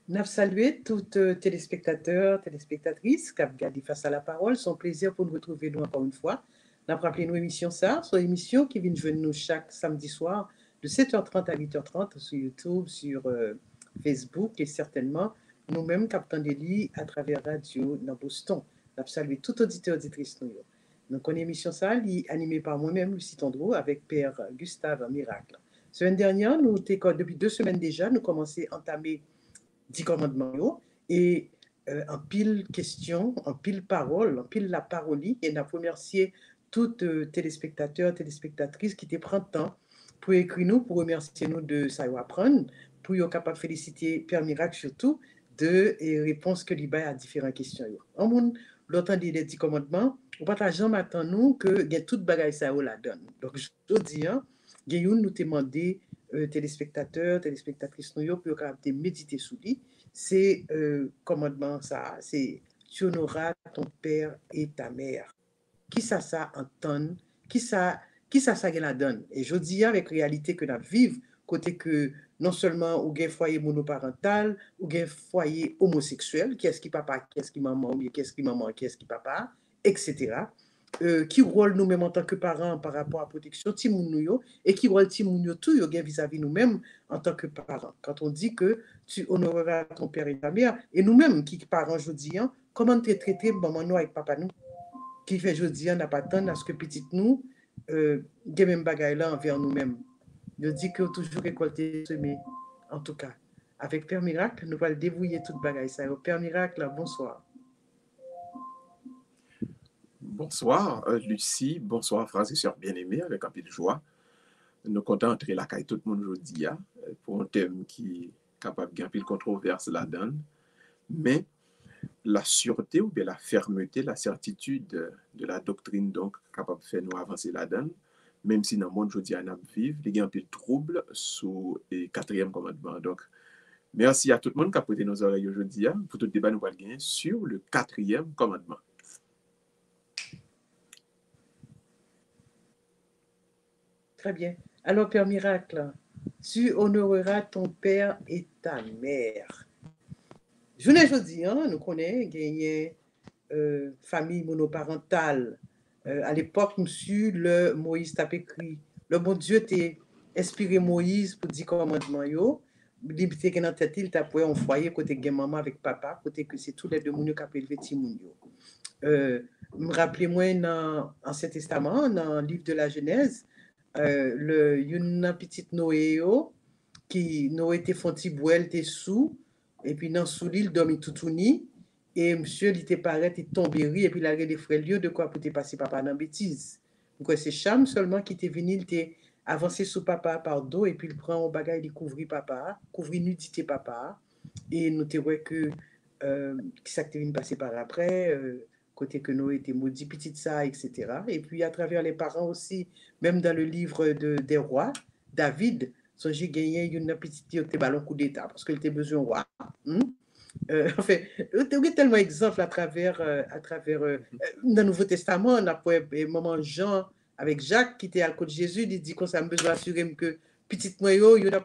Nous saluons toutes téléspectateurs, téléspectatrices qui ont gardé face à la parole. C'est un plaisir pour nous retrouver nous encore une fois. Nous avons rappelé nos émissions ça, c'est une émission qui vient de nous chaque samedi soir de 7h30 à 8h30 sur YouTube, sur Facebook et certainement nous-mêmes captons des lits à travers radio dans Boston. Nous saluons tout auditeur auditrice nous. Donc, une émission ça, animée par moi-même, Lucie Tondreau, avec Père Gustave Miracle. Semaine dernière, depuis 2 semaines déjà, nous commençons à entamer 10 commandements et en pile question, en pile parole, en pile la parole. Et nous remercier tous téléspectateurs, téléspectatrices qui te prennent temps pour écrire nous, pour remercier nous de ça apprendre, pour être capable de féliciter Père Miracle surtout de réponses que l'IBA à différentes questions. En monde, l'autant des 10 commandements, on partage jamais nous que il y a toute bagaille ça la donne. Donc je dis, hein, Guillaume nous demandé téléspectateurs, téléspectatrices nous pour capable méditer sous lui. C'est commandement ça, c'est tu honoreras ton père et ta mère. Qui ça entend, qui ça la donne. Et je dis avec réalité que nous vivons, côté que non seulement ou un foyer monoparental, ou un foyer homosexuel, qui est-ce qui papa, qui est-ce qui maman, ou qui est-ce qui maman, qui est-ce qui papa, etc. Qui rôle nous-mêmes en tant que parents par rapport à la protection Timounouyo et qui rôle Timounouyo tout vis-à-vis nous-mêmes en tant que parents. Quand on dit que tu honoreras ton père et ta mère, et nous-mêmes qui parents, je dis, hein, comment tu traiter maman nous avec papa nous, qui fait je dis, on n'a pas tant à ce que petite nous, des mêmes bagailles là envers nous-mêmes. Je dis que toujours récolter, semer, en tout cas. Avec Père Miracle, nous allons débrouiller toute bagaille ça. Père Miracle, bonsoir. Bonsoir, Lucie. Bonsoir, frères et sœurs bien-aimés, avec un peu de joie. Nous comptons entrer la caille tout le monde aujourd'hui pour un thème qui est capable de gagner controverse là-dedans. Mais la sûreté ou bien la fermeté, la certitude de la doctrine, donc, capable de faire nous avancer là-dedans, même si dans le monde aujourd'hui, on a vivre, il y a un peu de trouble sous le 4e commandement. Donc, merci à tout le monde qui a prêté nos oreilles aujourd'hui pour tout le débat nous va gagner sur le 4e commandement. Très bien. Alors, Père Miracle, tu honoreras ton père et ta mère. Je ne dis, hein, nous connaissons, gagné famille monoparentale. À l'époque, monsieur, le Moïse t'a écrit, le bon Dieu t'a inspiré Moïse pour dire commandement yo. Liberté qui dans tête il t'a pour un foyer côté gen maman avec papa, côté que c'est tous les deux moun qui ont élevé ti moun yo. Me rappelez-moi dans l'Ancien Testament, dans le livre de la Genèse, une petite Noé qui Noé était fonti bouel t'es sous et puis dans sous l'île dormi toutouni et monsieur il était paraît il tombé et puis il a des frères lieu de quoi pour te passer papa dans bêtise. Donc c'est Cham seulement qui était venu il était avancé sous papa par dos et puis il prend au bagage il couvrit papa, couvrit nudité papa et nous te voit que qui ça qui vient passer par après côté que Noé était maudit petit ça etc. Et puis à travers les parents aussi même dans le livre des rois David so j'ai gagné une petite qui était ballon coup d'état parce qu'il était besoin roi. Enfin, il y a tellement d'exemples à travers dans le Nouveau Testament, on a maman Jean avec Jacques qui était à côté de Jésus, il dit qu'on a besoin d'assurer que petite noyau, il y a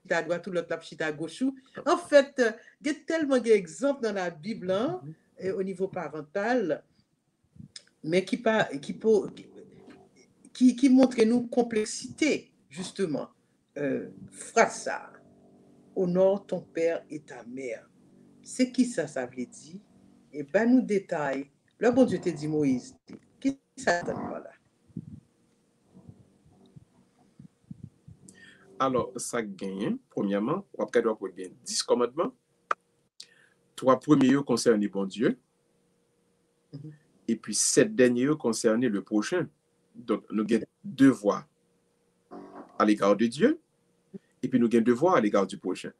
à droite ou l'autre à gauche. En fait, il y a tellement d'exemples dans la Bible hein, au niveau parental, mais qui montre nous complexité justement. Phrase ça, honore ton père et ta mère. C'est qui ça veut dire? Et ben nous détails. Le bon Dieu te dit Moïse, qui ça donne là? Alors, ça gagne, premièrement, on va avoir 10 commandements. 3 premiers concernent bon Dieu. Et puis 7 derniers concernent le prochain. Donc, nous avons 2 voies à l'égard de Dieu. Et puis nous avons 2 voies à l'égard du prochain.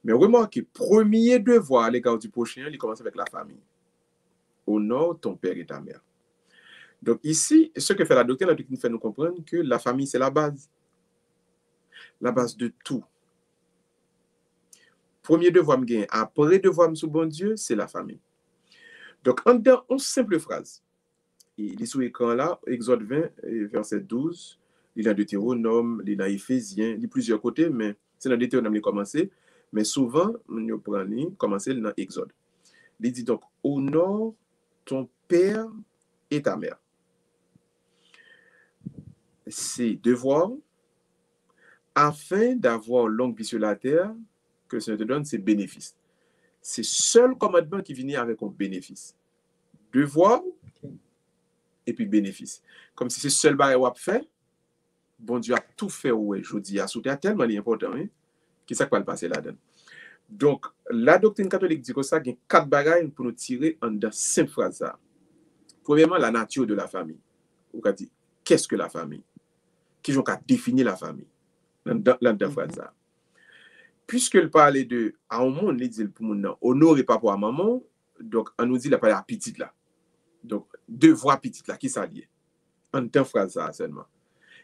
Mais remarquez, premier devoir à l'égard du prochain, il commence avec la famille. Honore ton père et ta mère. Donc ici, ce que fait la doctrine fait nous comprendre que la famille, c'est la base. La base de tout. Premier devoir, après devoir sous bon Dieu, c'est la famille. Donc, en dedans, une simple phrase. Il est sous l'écran là, Exode 20, verset 12. Il y a Deutéronome, il y a Éphésiens, il y a plusieurs côtés, mais c'est dans Deutéronome qui a commencé. Mais souvent, nous prenons, commencer dans Exode. Il dit donc, honore ton père et ta mère. C'est devoir, afin d'avoir longue vie sur la terre, que le Seigneur te donne, c'est bénéfice. C'est seul commandement qui vient avec un bénéfice. Devoir et puis bénéfice. Comme si c'est seul bagage qu'on fait, bon Dieu a tout fait, ouais, je dis, à soutenir tellement important, hein, qui ça va le passer là-dedans. Donc, la doctrine catholique dit que ça, il y a 4 bagages pour nous tirer en dans 5 phrases. Premièrement, la nature de la famille. On va dire, qu'est-ce que la famille? Qui ont défini la famille? Dans 2 phrases. Puisque le parle de, à un monde, il dit pour nous, honorer papa et maman, donc, on nous dit, la parole à petite là. Donc, devoir petite là, qui ça lié? En 2 phrases seulement.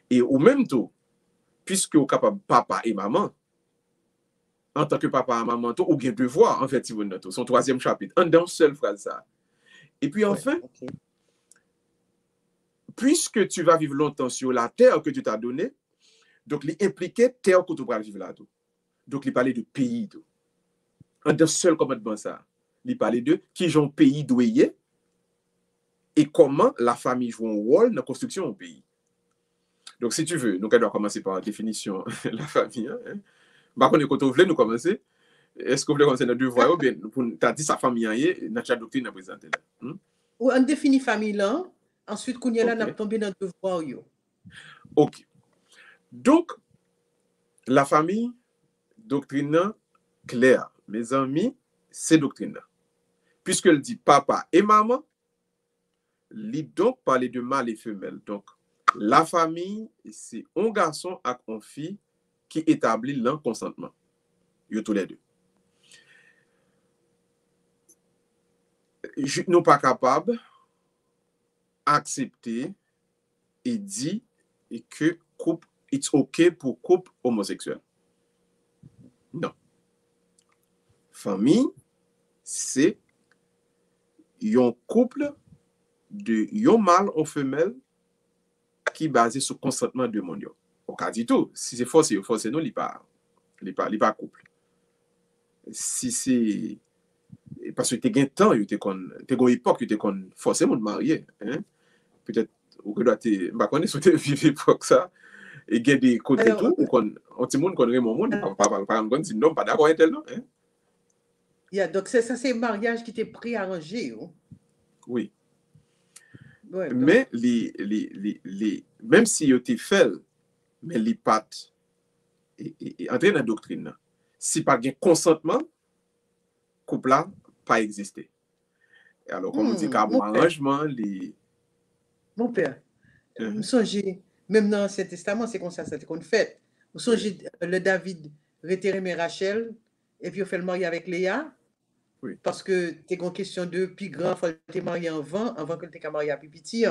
Et au même temps, puisque vous êtes capable papa et maman, en tant que papa et maman, ou bien devoir, en fait, si vous notez, son 3e chapitre, en dans une seule phrase ça. Et puis enfin, puisque tu vas vivre longtemps sur la terre que tu t'as donnée, donc il impliquait terre que tu vas vivre là. Donc il parlait de pays. En dans seul commandement ça. Il parlait de qui ont pays doué et comment la famille joue un rôle dans la construction du pays. Donc si tu veux, nous allons commencer par la définition de la famille. Hein? Par contre, quand vous voulez nous commencer, est-ce que vous voulez commencer dans 2 voies ou bien tu as dit sa famille, notre doctrine à présenter là? Ou on définit famille là, ensuite, qu'on y a là, on Ok. tombe dans devoir. Ok. Donc, la famille, doctrine claire. Mes amis, c'est doctrine. Puisqu'elle dit papa et maman, il donc parler de mâle et femelle. Donc, la famille, c'est un garçon et une fille qui établit le consentement. Ils sont tous les deux. Nous ne sommes pas capables d'accepter et dire que couple, it's OK pour couple homosexuel. Non. Famille, c'est un couple de un mâle ou femelle qui est basé sur le consentement de mon yo. Au cas du tout, si c'est forcé, non, il n'est pas couple. Si c'est parce que tu as un temps, tu as une époque, tu as forcément marié. Hein? Peut-être, ou que tu as connaissé que tu vivre l'époque ça, et il y a des côtés Alors, tout, ou qu'on petit monde connaît mon monde, par exemple, si non, pas d'accord avec tel, non? Hein? donc ça, c'est mariage qui était préarrangé. Oui. Ouais, donc, Mais même si tu été fait, mais les pattes et entrer dans la doctrine, si pas de consentement, couple là pas existé. Alors, comme on dit, qu'à bon arrangement, mon père, me songez, même dans l'Ancien Testament, c'est comme ça qu'on fait. Vous songez, le David retiré Rachel, et puis on fait le mariage avec Léa, oui. Parce que tu es en question de plus grand, il faut te marier avant que tu aies marié à plus petit.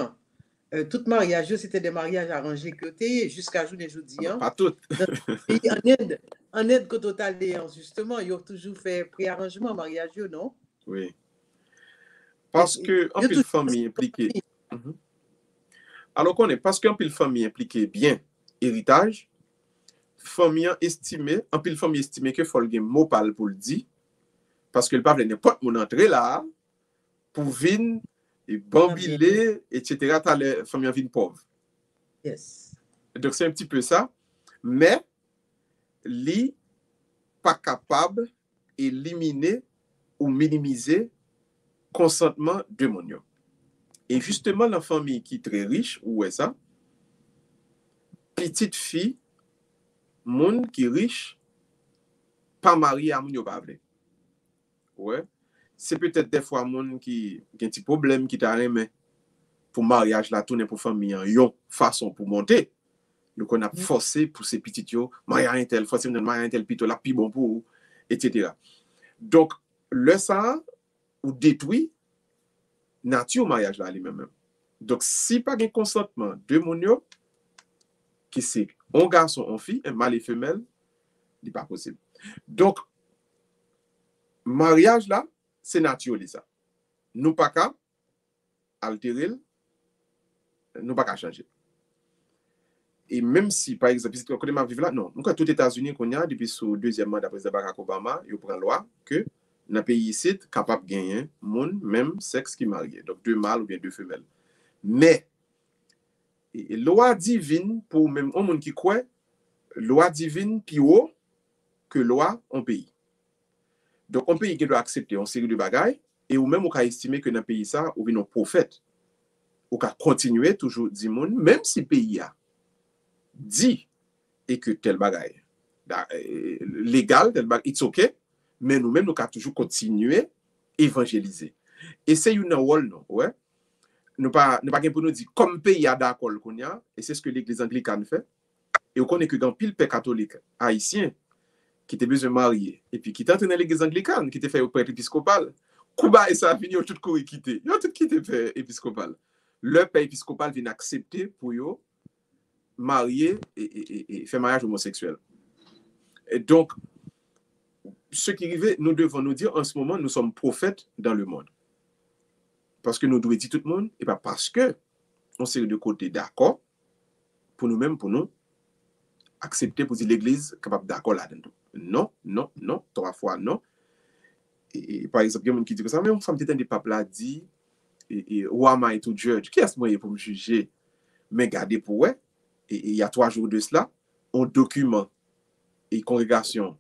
Tout mariage, c'était des mariages arrangés que tu jusqu'à jour d'aujourd'hui. Pas tout. En aide, quand on t'a justement, ils ont toujours fait préarrangement mariage, non? Oui. Parce que en pile famille impliquée. Alors qu'on est, parce qu'en pile famille impliquée bien héritage, famille estimée, en pile famille estimée que faut le mot parle pour le dire, parce que le peuple n'est pas mon entrée là, pour venir et bambiler, etc. T'as les familles en vie pauvre. Yes. Donc c'est un petit peu ça, mais li pas capable d'éliminer ou minimiser consentement de mon yo. Et justement, la famille qui est très riche, où est ça? Petite fille, monde qui est riche, pas marié à mon yo pas vle. Ouais. C'est peut-être des fois monde qui a un petit problème qui t'a remis pour mariage là, tourner pour famille en yon façon pour monter. Donc on a forcé pour ces petits yo, mariage un tel, forcément mariage un tel plutôt la plus bon pour, etc. Donc, le ça, ou détruit nature mariage là lui-même. Donc, si pas de consentement de mon yo, qui c'est un garçon, une fille, un mâle et femelle, il n'est pas possible. Donc, mariage là, c'est naturel ça. Nous pas qu'à altérer, nous pas qu'à changer. et même si, par exemple, si tu connais vivre là, non. Donc, tout les États-Unis, qu'on a, depuis le deuxième mandat président Barack Obama, il prend loi que dans le pays ici, capable de gagner monde, même sexe qui marié. Donc, deux mâles ou bien deux femelles. Mais, loi divine, pour même un monde qui croit, loi divine plus haut que loi en pays. Donc, un pays qui doit accepter une série de bagailles, et ou même on peut estimer que dans le pays ça, ou bien un prophète, ou peut continuer toujours dire monde, même si le pays a dit et que tel bagaille légal, tel bagaille, it's okay, mais nous-mêmes, nous pouvons toujours continuer évangéliser. Et c'est une rôle, non, ouais. Nous pas pour nous dire, comme pays a d'accord qu'on y a, et c'est ce que l'église anglicane fait, et on connaît que dans pile père catholique haïtien, qui était besoin de marier, et puis qui était entraîné l'église anglicane, qui était fait au prêtre épiscopal, Cuba et ça a fini, ils ont tout couru quitté. Ils ont tout quitté père épiscopal. Le père épiscopal vient accepter pour eux marier et faire mariage homosexuel. Et donc, ce qui arrive, nous devons nous dire, en ce moment, nous sommes prophètes dans le monde. Parce que nous devons dire tout le monde, et pas parce que on s'est de côté d'accord, pour nous-mêmes, pour nous, accepter pour dire l'église capable d'accord là-dedans. Non, non, non, 3 fois non. Et par exemple, il y a des gens qui disent ça, mais on femme des papes là dit, who am I to judge? Qui est-ce moyen pour me juger? Mais gardez pour ouais, et il y a 3 jours de cela, on document et congrégation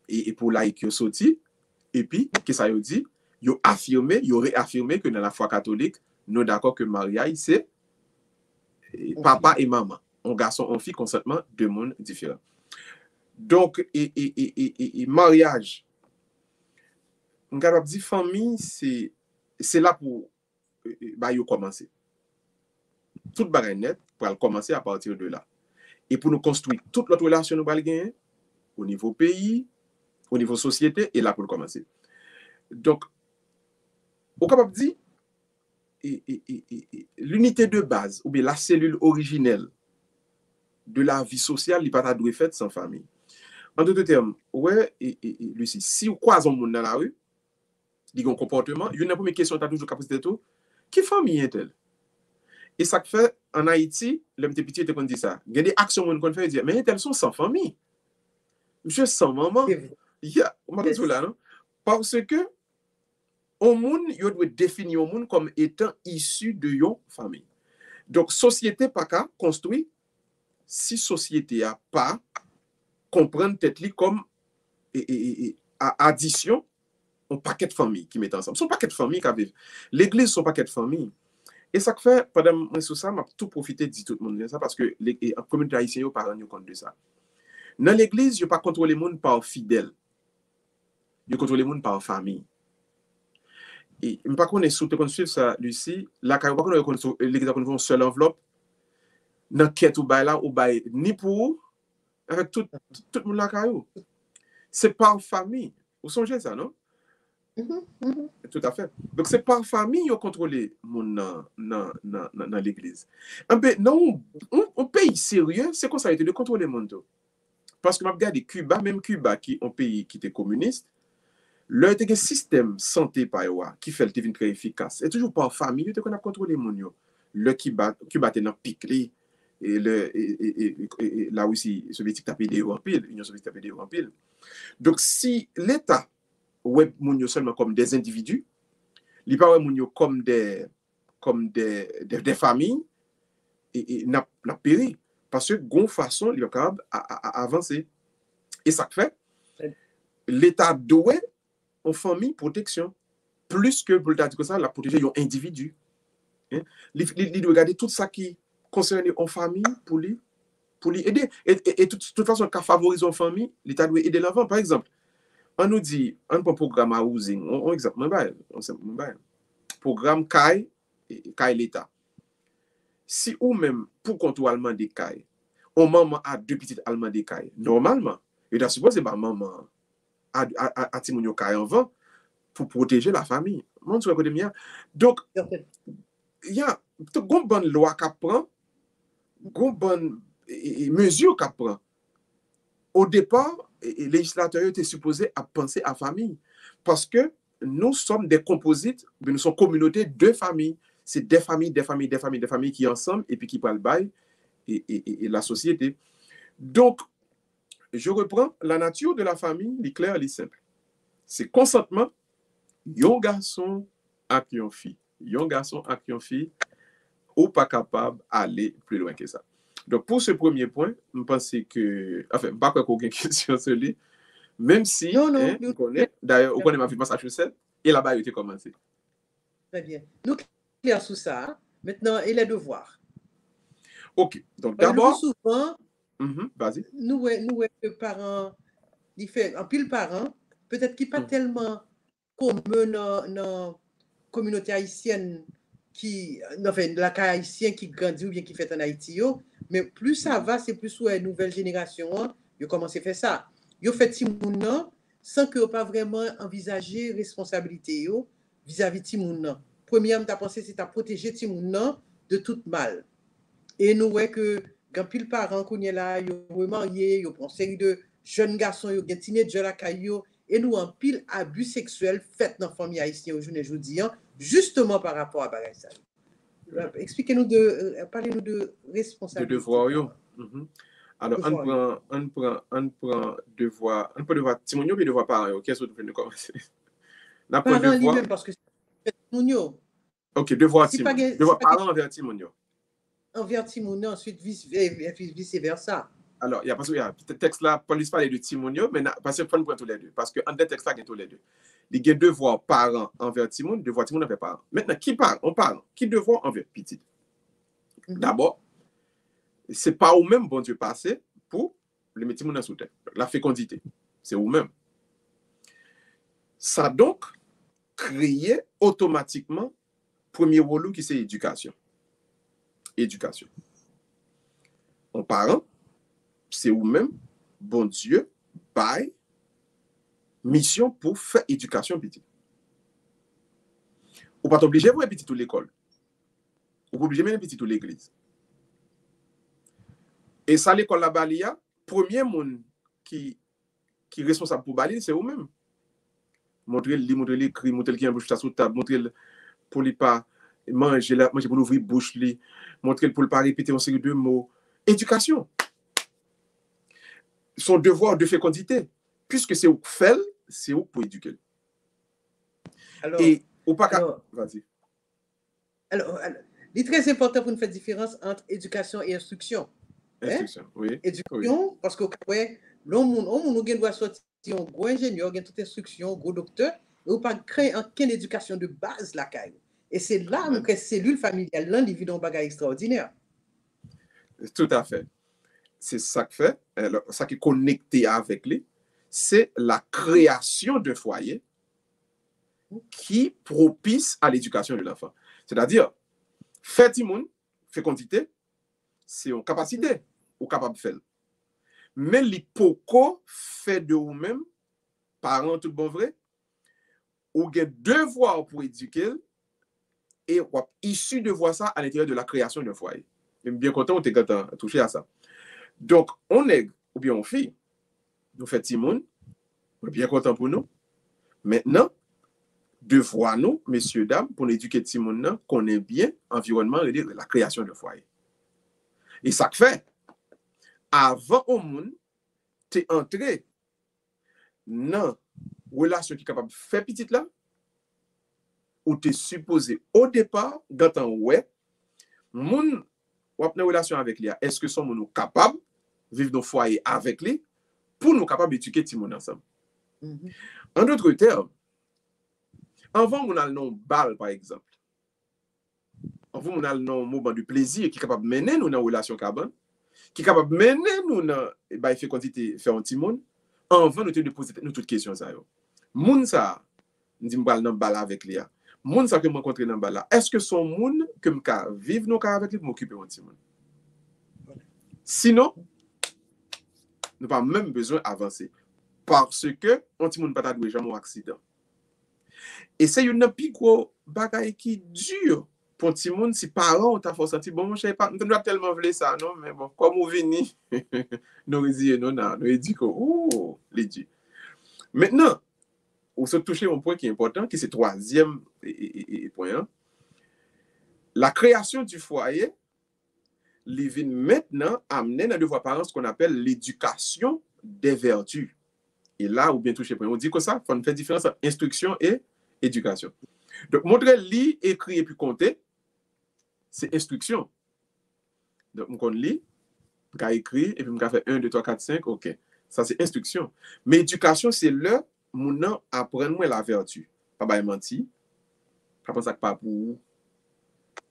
et pour laïc qui sorti, et puis, qu'est-ce que ça veut dire? Ils ont affirmé, ils ont réaffirmé que dans la foi catholique, nous d'accord que mariage, c'est papa et maman. Un garçon, une fille, consentement, 2 mondes différents. Donc, et mariage, on va dire famille, c'est là pour commencer. Tout bagaille net pour commencer à partir de là. Et pour nous construire toute notre relation, nous allons gagner au niveau pays, au niveau société, et là pour commencer. Donc, on est capable de dire, l'unité de base, ou bien la cellule originelle de la vie sociale, il n'est pas doué faite sans famille. En d'autres termes, ouais, Lucie, si vous croisez un monde dans la rue, il y a un comportement, il y a une première question, tu as toujours capacité de tout, qui famille est-elle? Et ça fait, en Haïti, l'homme de pitié te dit ça. Il y a des actions qu'on fait, dire, mais elles sont sans famille. Monsieur sans maman. On va dire là, non? Parce que, au monde, il doit définir au monde comme étant issu de yon famille. Donc, société pas qu'à construire, si société a pas comprendre tête li comme addition, un paquet de familles qui mettent ensemble. Son paquet de familles qui vivent. L'église, son paquet de familles. Et ça fait, pendant moi, sur ça, m'a tout profité de dire tout le monde ça parce que en communauté haïtienne, ils parlent compte de ça. Dans l'église, ils pas contrôler le monde par fidèle. Ils contrôlent le monde par famille. Et je ne sais pas qu'on est sous suivre ça, Lucie. Là, quand on est l'église, on a une seule enveloppe. Dans quête ou bail là, ou bail ni pour avec tout le monde là, c'est par famille. Vous songez ça, non? Tout à fait. Donc, c'est par famille qui contrôle dans l'église. Non, un pays sérieux, c'est comme ça a été de contrôler le monde. Parce que je regarde Cuba, même Cuba, qui est un pays qui était communiste, leur système santé qui fait le très efficace. Et toujours par famille, qu'on a contrôlé le monde. Le Cuba était dans le pic. Et là aussi, soviétique a pédé en pile, l'Union soviétique a pédé en pile. Donc, si l'État ouais moun seulement comme des individus, li pas ouais moun comme des familles et n'a péri parce que gon façon il est capable à avancer. Et ça fait l'État doit en famille protection plus que pour dire que ça la protéger un individu. Il doit regarder tout ça qui concerne en famille pour lui aider et toute façon qu'à favoriser en famille, l'État doit aider l'enfant. Par exemple, on nous dit, on prend un programme à housing, on exemple, programme CAI l'État. Si ou même, pour contrôler allemand des CAI, on maman a 2 petites allemands des CAI, normalement, il doit supposer que maman a Timounio CAI en vent pour protéger la famille. Donc, il y a une bonne loi qui prend, une bonne mesure qui prend. Au départ, les législateurs étaient supposés à penser à famille. Parce que nous sommes des composites, mais nous sommes communautés de familles. C'est des familles qui ensemble et puis qui parlent bail et la société. Donc, je reprends, la nature de la famille, elle est claire, elle est simple. C'est consentement, yon garçon ak yon fille. Yon garçon ak yon fille, ou pas capable d'aller plus loin que ça. Donc, pour ce premier point, je pense que, enfin, pas quoi aucune question sur lui, même si, Non, hein, nous, on connaît, d'ailleurs, on connaît ma vie de Massachusetts, et là-bas, il a été commencé. très bien. Nous clair sous ça. Maintenant, et les devoirs. OK. Donc, Parce que le plus d'abord, souvent, vas-y. nous, les parents, en pile parents, peut-être qui pas tellement commun dans la communauté haïtienne qui, enfin, la cas haïtien qui grandit ou bien qui fait en Haïti, yo, mais plus ça va, c'est plus ouais, nouvelle génération, ils commencent à faire ça. Ils fait Timoun nan, sans que pas vraiment envisager responsabilité yo vis-à-vis Timoun nan. Premièrement, t'as pensé c'est à protéger Timoun nan de tout mal. Et nous voyons que quand pile parents qu'on est là, ils ont remarié, ils ont une série de jeunes garçons, ils ont un teenager la caillou, et nous en pile abus sexuels fait dans la famille haïtienne aujourd'hui, justement par rapport à bagay ça. Expliquez-nous parlez-nous de responsabilité. De devoir, yo. Alors, on prend devoir, on peut devoir Timonio et devoir parents. Qu'est-ce que vous venez de commencer? Parents lui-même, parce que c'est Timonio. OK, devoir Timonio. Devoir parents envers Timonio. Envers Timonio, ensuite vice-versa. Alors, il y a parce que ce texte-là, police parle de Timonio, mais parce qu'il faut nous prendre tous les deux. Parce que en deux textes-là, il y a tous les deux. Il y a devoir parents envers Timon, devoir Timon envers parents. Maintenant, qui parle? On parle. Qui devoir envers petit? D'abord, c'est pas au même bon Dieu passé pour le mettre Timon dans sous terre. La fécondité, c'est au même. Ça donc créé automatiquement premier rôle qui c'est éducation. Éducation. On parle, c'est ou même bon Dieu bail mission pour faire éducation petit. Ou pas t'obliger pour petit tout l'école. Ou pas obligé même petit tout l'église. Et ça l'école la balia, premier monde qui responsable pour balayer c'est vous-même. Montrer l'écrit, montrer qui a bouche sous table, montrer pour lui pas manger pour l'ouvrir bouche li, montrer pour pas répéter une série de mots. Éducation. Son devoir de fécondité, puisque c'est où fait, c'est où pour éduquer. Alors, et ou pas vas-y. Alors, il est très important pour nous faire différence entre éducation et instruction. Instruction, oui. Éducation, oui. Parce que ouais, l'homme doit sortir un gros ingénieur, il toute instruction, un gros docteur, et ou pas créer une éducation de base la caille. Et c'est là que la cellule familiale, là, vit un bagage extraordinaire. Tout à fait. C'est ça que fait, ça qui est connecté avec lui, c'est la création de foyer qui propice à l'éducation de l'enfant. C'est-à-dire, faire timoun, fécondité, c'est une capacité ou capable de faire. Mais l'hypoco fait de vous-même, parents tout bon vrai, ou avez devoir pour éduquer et issu de voir ça à l'intérieur de la création d'un foyer. Je suis bien content de t'être touché à ça. Donc, on est, ou bien on fait, nous fait timoun, on est bien content pour nous. Maintenant, devoir nous, messieurs, dames, pour éduquer timoun, qu'on ait bien environnement et la création d'un foyer. Et ça fait, avant au monde, tu es entré dans une relation qui est capable de faire petite là, ou tu es supposé au départ, quand tu ouais, moun ou une relation avec lui, est-ce que son moun capable de vivre dans le foyer avec lui pour nous capable d'éduquer tout le monde ensemble? En d'autres termes, avant on a le nom bal par exemple. Avant on a le nom moment de plaisir qui est capable de mener nous dans une relation cabane, qui est capable de mener nous dans fait quantité faire un petit monde. Avant nous te poser nous toutes questions ça yo. Moun ça, nous bal dans bal avec lui. Moun ça que me rencontrer dans bal là, est-ce que son moun que me ka vivre nous avec lui pour m'occuper un petit monde? Sinon, nous pas même besoin d'avancer parce que un petit monde pas doué jamais un accident. Et c'est une plus gros bagaille qui dure pour un petit monde si parents t'a fait sentir bon mon cher pas nous tellement voulu ça non mais bon comme on vini nous dire non nous dit que oh les dieux. Maintenant, on se toucher un point qui est important qui c'est troisième point. La création du foyer il vient maintenant amener dans devoir parents ce qu'on appelle l'éducation des vertus. Et là, ou bien toucher point. On dit que ça, il faut faire différence entre instruction et éducation. Donc, montrer, lire, écrire et puis compter, c'est instruction. Donc, on lit, on écrit, et puis on fait 1, 2, 3, 4, 5, ok. Ça, c'est instruction. Mais éducation, c'est là, mon apprendre la vertu. Pas menti, pas penser que pas pour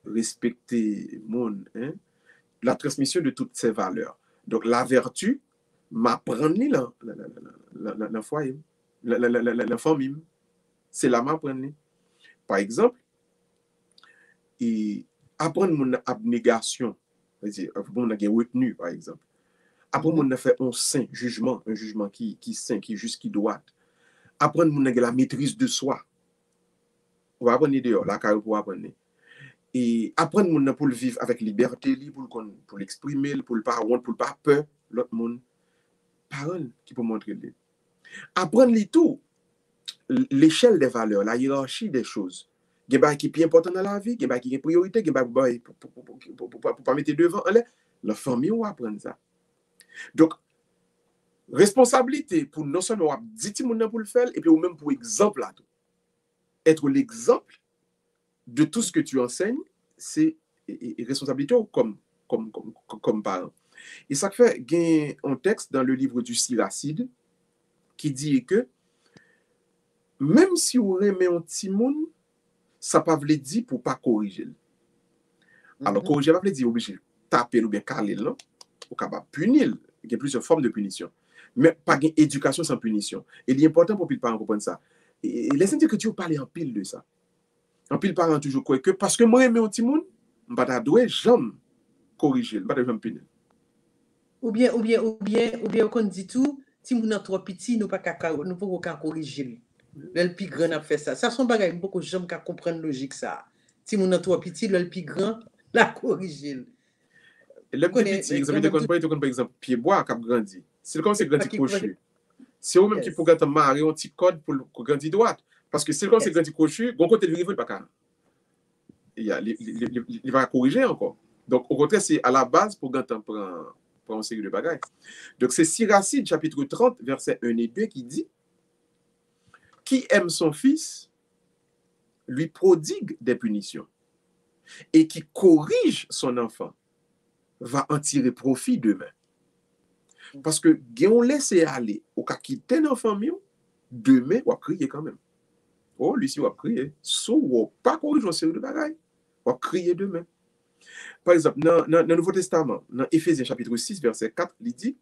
respecter le monde, hein? La transmission de toutes ces valeurs. Donc, la vertu, m'apprendre dans foyer, la famille. C'est là m'apprendre. Par exemple, et apprendre mon abnégation, c'est-à-dire, mon retenu, par exemple. Apprendre mon faire un saint jugement, un jugement qui saint, qui juste, qui doit. Apprendre mon la maîtrise de soi. On va apprendre dehors, la carrière pour apprendre. Et apprendre mon pour le vivre avec liberté, pour l'exprimer, pour le pas honte, pour le pas peur, l'autre monde. Parole qui peut montrer. Apprendre les tout, l'échelle des valeurs, la hiérarchie des choses. Il y a des qui sont importants dans la vie, il y a des qui sont priorité, il y a des pour pas mettre devant. La famille, on apprend ça. Donc, responsabilité pour non seulement dire pour le faire, et puis ou même pour exemple là. Être l'exemple de tout ce que tu enseignes, c'est responsabilité comme parent. Et ça fait qu'il y a un texte dans le livre du Siracide qui dit que même si vous aimez un petit monde, ça ne veut pas dire pour ne pas corriger. Alors, corriger ne veut pas dire obligé de taper ou bien caler, non? Ou capable punir. Il y a plusieurs formes de punition. Mais pas d'éducation sans punition. Et il est important pour les parents comprendre ça. Et laissez dire que tu parles en pile de ça. En pile, parents toujours quoi que parce que moi, j'aime un petit monde, je ne vais pas jamais corriger, je ne vais pas jamais punir. Ou bien, on dit tout, si nous sommes trop petits, nous ne pouvons pas corriger. Le plus grand a fait ça. Ça, son bagage, beaucoup de gens qui comprennent logique ça. Si nous sommes trop petits, le plus grand l'a corrigé. Le plus petit, par exemple, pied bois qui a grandi. C'est comme c'est grandi cochu. C'est eux-mêmes qui pourraient te marier un petit code pour grandir droite. Parce que c'est comme c'est grandi cochu, bon côté de il pas qu'à. Il va corriger encore. Donc, au contraire, c'est à la base pour gagner pour une série de bagages. Donc, c'est Siracide, chapitre 30, versets 1 et 2, qui dit qui aime son fils lui prodigue des punitions, et qui corrige son enfant va en tirer profit demain. Parce que, on laisse aller, au cas quitter l'enfant mieux, demain, on va crier quand même. Oh, lui, si on va crier, on pas corriger une série de bagages, on va crier demain. Par exemple, dans le Nouveau Testament, dans Éphésiens chapitre 6, verset 4, il dit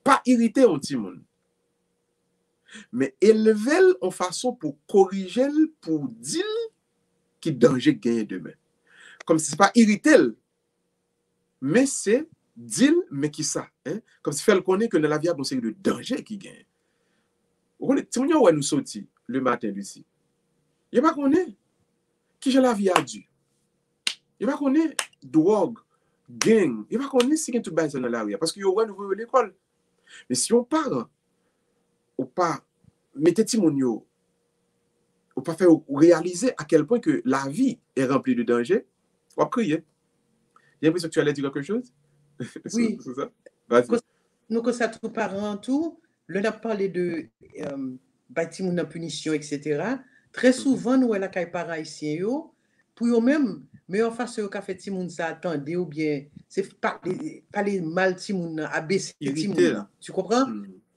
pas irriter un petit monde, mais élever en façon pour corriger, pour dire qui danger gagne demain. Comme si ce n'est pas irriter, mais c'est dire, mais qui ça. Hein? Comme si elle connaît que dans la vie, il y a une série de dangers qui gagne. Si on nous sorti le matin d'ici, il n'y a pas qu'on est qui j'ai la vie à Dieu. Il n'y a pas qu'on est drogue, gang. Il n'y a pas qu'on est si tout bas dans la rue. Parce qu'il y a nouveau l'école. Mais si on part, ou pas, mettez Timonio, ou pas faire réaliser à quel point que la vie est remplie de dangers, on va crier. J'ai l'impression que tu allais dire quelque chose? Oui. C'est ça? Vas-y. Nous, quand ça tout parent, tout, on a parlé de bâtiment de punition, etc. Très souvent, nous, la caille parents ici, pour eux-mêmes, mais en face, au café Timoun, ça attendait, ou bien, c'est pas les mal Timoun, abaisser Timoun. Tu comprends?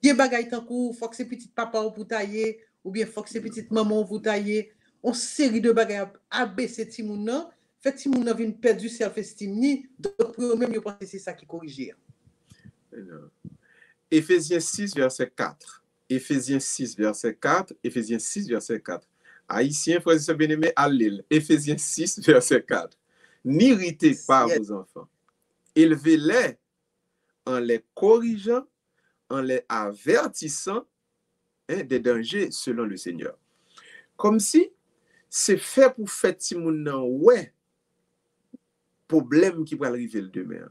Il y a des bagailles tant coup, faut que c'est petit papa ou tailler, ou bien faut que c'est petite maman ou tailler. On série de bagailles abaisser Timoun, fait Timoun vient perdre du self-esteem, donc pour eux-mêmes, ils pensent que c'est ça qui corrige. Éphésiens 6, verset 4. Éphésiens 6, verset 4. Éphésiens 6, verset 4. Haïtiens, frères et sœurs bien-aimés, à Lille. Éphésiens 6, verset 4. N'irritez pas vos enfants. Élevez-les en les corrigeant, en les avertissant des dangers selon le Seigneur. Comme si c'est fait pour faire Timoun ouais, problème qui va arriver le demain.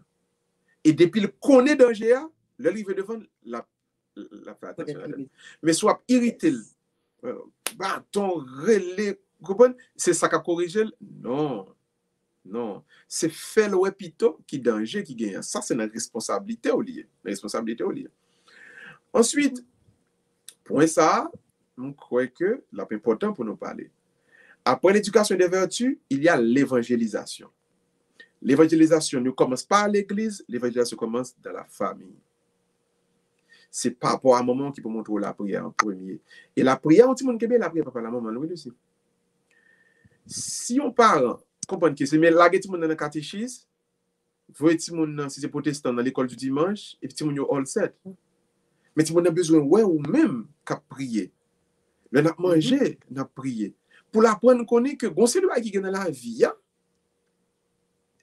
Et depuis le connaît danger, le livre devant la fait attention. Mais soit irrité, bâton, relais, c'est ça qui a corrigé? Non. Non. C'est faire le wepito qui danger qui gagne. Ça, c'est notre responsabilité au lieu. Responsabilité au lieu. Ensuite, point ça, je crois que c'est important pour nous parler. Après l'éducation des vertus, il y a l'évangélisation. L'évangélisation ne commence pas à l'église, l'évangélisation commence dans la famille. C'est par rapport à un moment qui peut montrer la prière en premier. Et la prière, on dit la prière papa la maman, oui aussi. Si on parle, comprendre que c'est mais la tout monde dans le catéchisme, voyez tout monde si c'est protestant dans l'école du dimanche et puis tout monde yo all set. Mais tout monde a besoin ouais ou même qu'à prier. Le n'a manger, n'a prier. Pour l'apprendre connaître que gon c'est le qui gagne dans la vie.